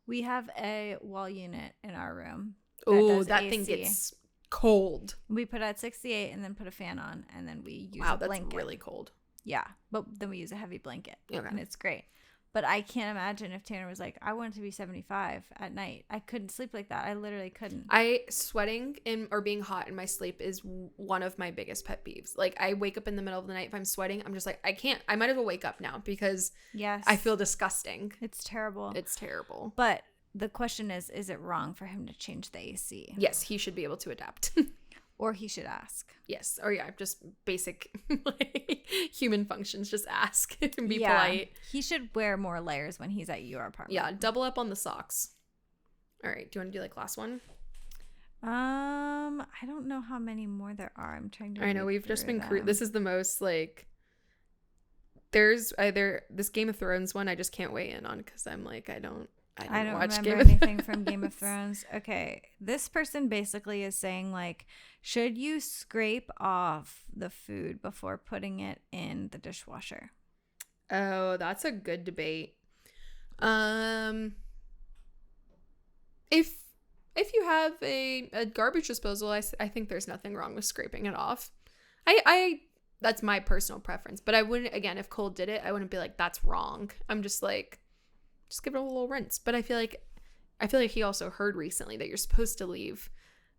We have a wall unit in our room. Oh, that thing gets cold. We put it at 68 and then put a fan on and then we use a blanket. That's really cold. Yeah. But then we use a heavy blanket. Okay. And it's great. But I can't imagine if Tanner was like, I want it to be 75 at night. I couldn't sleep like that. I literally couldn't. Sweating or being hot in my sleep is one of my biggest pet peeves. Like I wake up in the middle of the night. If I'm sweating, I'm just like, I can't. I might as well wake up now because yes, I feel disgusting. It's terrible. It's terrible. But the question is it wrong for him to change the AC? Yes, he should be able to adapt. Or he should ask. Yes. Or yeah, just basic like, human functions. Just ask and be polite. He should wear more layers when he's at your apartment. Yeah, double up on the socks. All right. Do you want to do like last one? I don't know how many more there are. I'm trying to. I know we've just been. This is the most like. There's either this Game of Thrones one I just can't weigh in on because I'm like I don't watch remember anything from Game of Thrones. Okay, this person basically is saying like, should you scrape off the food before putting it in the dishwasher? Oh, that's a good debate. If you have a garbage disposal, I think there's nothing wrong with scraping it off. I that's my personal preference, but I wouldn't, again, if Cole did it, I wouldn't be like that's wrong. I'm just like, just give it a little rinse. But I feel like I feel like he also heard recently that you're supposed to leave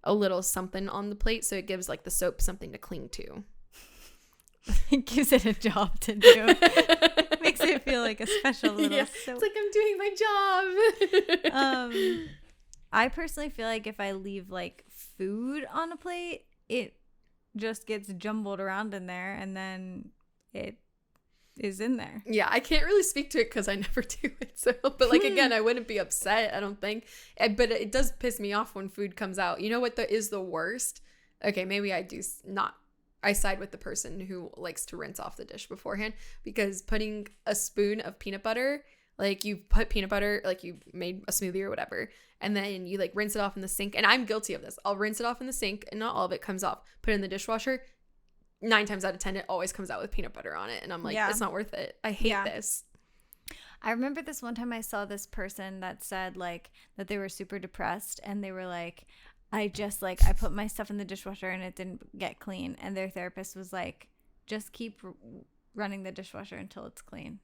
a little something on the plate so it gives like the soap something to cling to. It gives it a job to do. Makes it feel like a special little soap. It's like I'm doing my job. I personally feel like if I leave like food on a plate, it just gets jumbled around in there and then it is in there. Yeah, I can't really speak to it because I never do it. So, but like again, I wouldn't be upset, I don't think. But it does piss me off when food comes out. You know what is the worst? Okay, maybe I do not. I side with the person who likes to rinse off the dish beforehand, because putting a spoon of peanut butter, like you put peanut butter, like you made a smoothie or whatever, and then you like rinse it off in the sink. And I'm guilty of this. I'll rinse it off in the sink and not all of it comes off. Put it in the dishwasher. 9 times out of 10, it always comes out with peanut butter on it. And I'm like, it's not worth it. I hate this. I remember this one time I saw this person that said like that they were super depressed and they were like, I put my stuff in the dishwasher and it didn't get clean. And their therapist was like, just keep running the dishwasher until it's clean.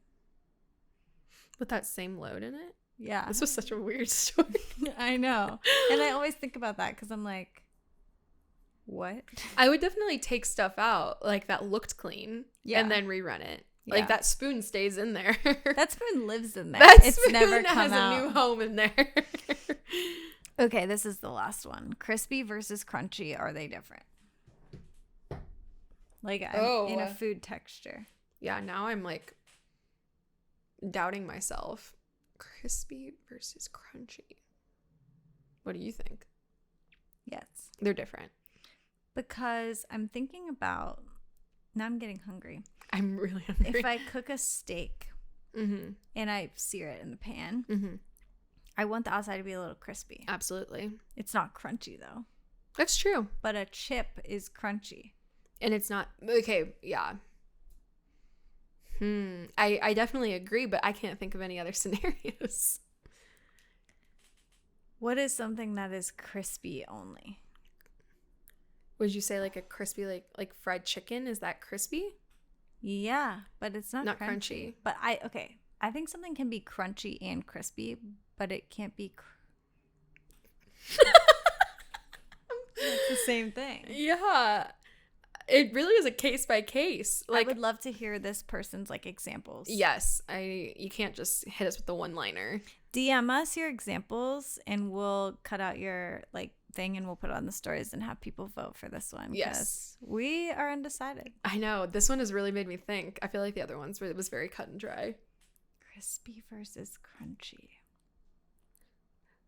With that same load in it? Yeah. This was such a weird story. I know. And I always think about that because I'm like, what? I would definitely take stuff out like that looked clean and then rerun it. Yeah. Like that spoon stays in there. That spoon lives in there. That it's spoon never come has out. a new home in there. Okay, this is the last one. Crispy versus crunchy. Are they different? Like in a food texture. Yeah, now I'm like doubting myself. Crispy versus crunchy. What do you think? Yes. They're different. Because I'm thinking about, now I'm getting hungry. I'm really hungry. If I cook a steak and I sear it in the pan, I want the outside to be a little crispy. Absolutely. It's not crunchy though. That's true. But a chip is crunchy. And it's not, okay, yeah. I definitely agree, but I can't think of any other scenarios. What is something that is crispy only? Would you say like a crispy, like fried chicken? Is that crispy? Yeah, but it's not crunchy. But I think something can be crunchy and crispy, but it can't be. It's the same thing. Yeah, it really is a case by case. Like, I would love to hear this person's like examples. Yes, you can't just hit us with the one-liner. DM us your examples, and we'll cut out your like thing, and we'll put it on the stories and have people vote for this one. Yes, we are undecided. I know this one has really made me think. I feel like the other ones it was very cut and dry. Crispy versus crunchy.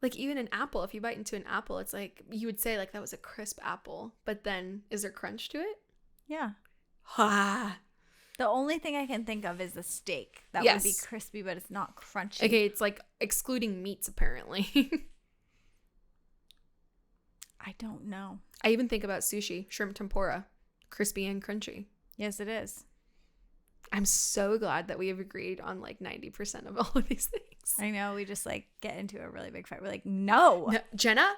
Like even an apple, if you bite into an apple, it's like you would say like that was a crisp apple, but then is there crunch to it? Yeah. Ha. The only thing I can think of is the steak. That would be crispy, but it's not crunchy. Okay, it's like excluding meats apparently. I don't know. I even think about sushi, shrimp tempura, crispy and crunchy. Yes, it is. I'm so glad that we have agreed on like 90% of all of these things. I know. We just like get into a really big fight. We're like, no Jenna?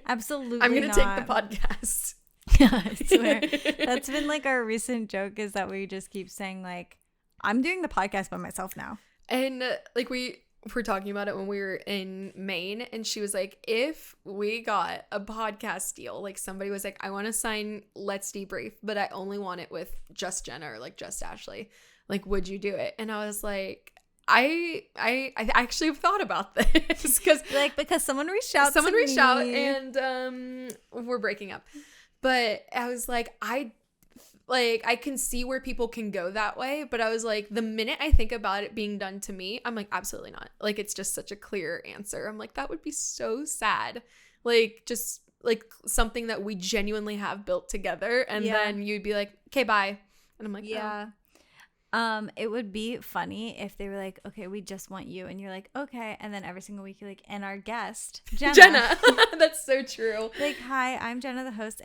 Absolutely I'm going to take not. the podcast. I swear. That's been like our recent joke, is that we just keep saying like, I'm doing the podcast by myself now. And like we were talking about it when we were in Maine, and she was like, if we got a podcast deal, like somebody was like, I want to sign Let's Debrief, but I only want it with just Jenna or like just Ashley, like would you do it? And I was like, I actually have thought about this because someone reached out and we're breaking up. But I was like, I can see where people can go that way. But I was like, the minute I think about it being done to me, I'm like, absolutely not. Like, it's just such a clear answer. I'm like, that would be so sad. Like, just like something that we genuinely have built together. And then you'd be like, okay, bye. And I'm like, yeah. It would be funny if they were like, okay, we just want you, and you're like, okay, and then every single week you're like, and our guest Jenna. That's so true. Like, hi, I'm Jenna the host,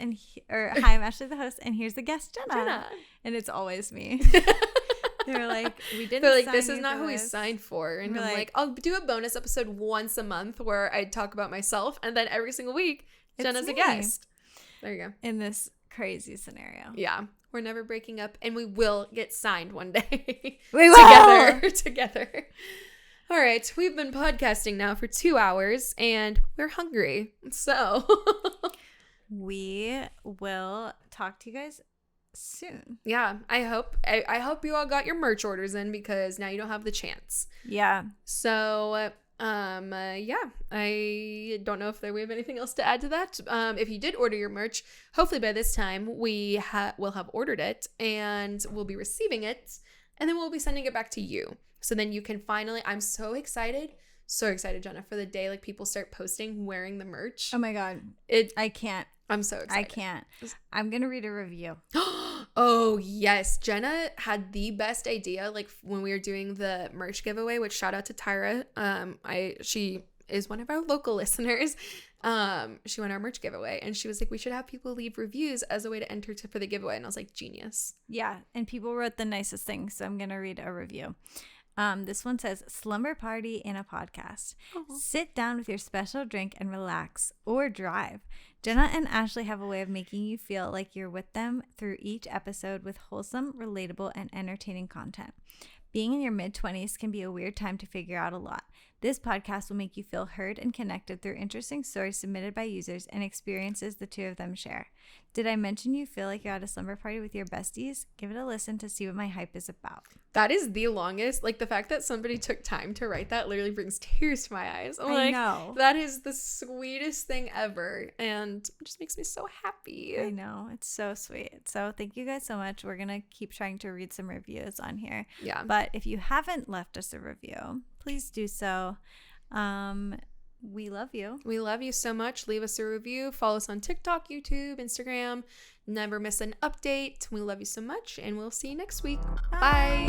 or hi, I'm Ashley the host, and here's the guest Jenna. And it's always me. They're like, we didn't. They're like, sign this is you not for who we this. signed for. And I'm like, I'll do a bonus episode once a month where I talk about myself, and then every single week Jenna's a guest. There you go. In this crazy scenario. Yeah. We're never breaking up, and we will get signed one day. We will! Together. All right, we've been podcasting now for 2 hours and we're hungry. So We will talk to you guys soon. yeah, I hope you all got your merch orders in because now you don't have the chance. Yeah. So yeah, I don't know if we have anything else to add to that. If you did order your merch, hopefully by this time we will have ordered it and we'll be receiving it, and then we'll be sending it back to you. So then you can finally, I'm so excited, Jenna, for the day like people start posting wearing the merch. Oh my God. I can't. I'm so excited. I can't. I'm going to read a review. Oh, yes. Jenna had the best idea like when we were doing the merch giveaway, which shout out to Tyra. She is one of our local listeners. She won our merch giveaway and she was like, we should have people leave reviews as a way to enter for the giveaway. And I was like, genius. Yeah. And people wrote the nicest things. So I'm going to read a review. This one says, slumber party in a podcast. Aww. Sit down with your special drink and relax or drive. Jenna and Ashley have a way of making you feel like you're with them through each episode with wholesome, relatable, and entertaining content. Being in your mid-20s can be a weird time to figure out a lot. This podcast will make you feel heard and connected through interesting stories submitted by users and experiences the two of them share. Did I mention you feel like you're at a slumber party with your besties? Give it a listen to see what my hype is about. That is the longest. Like the fact that somebody took time to write that literally brings tears to my eyes. I know. That is the sweetest thing ever. And it just makes me so happy. I know. It's so sweet. So thank you guys so much. We're going to keep trying to read some reviews on here. Yeah. But if you haven't left us a review, please do so. We love you. We love you so much. Leave us a review. Follow us on TikTok, YouTube, Instagram. Never miss an update. We love you so much, and we'll see you next week. Bye.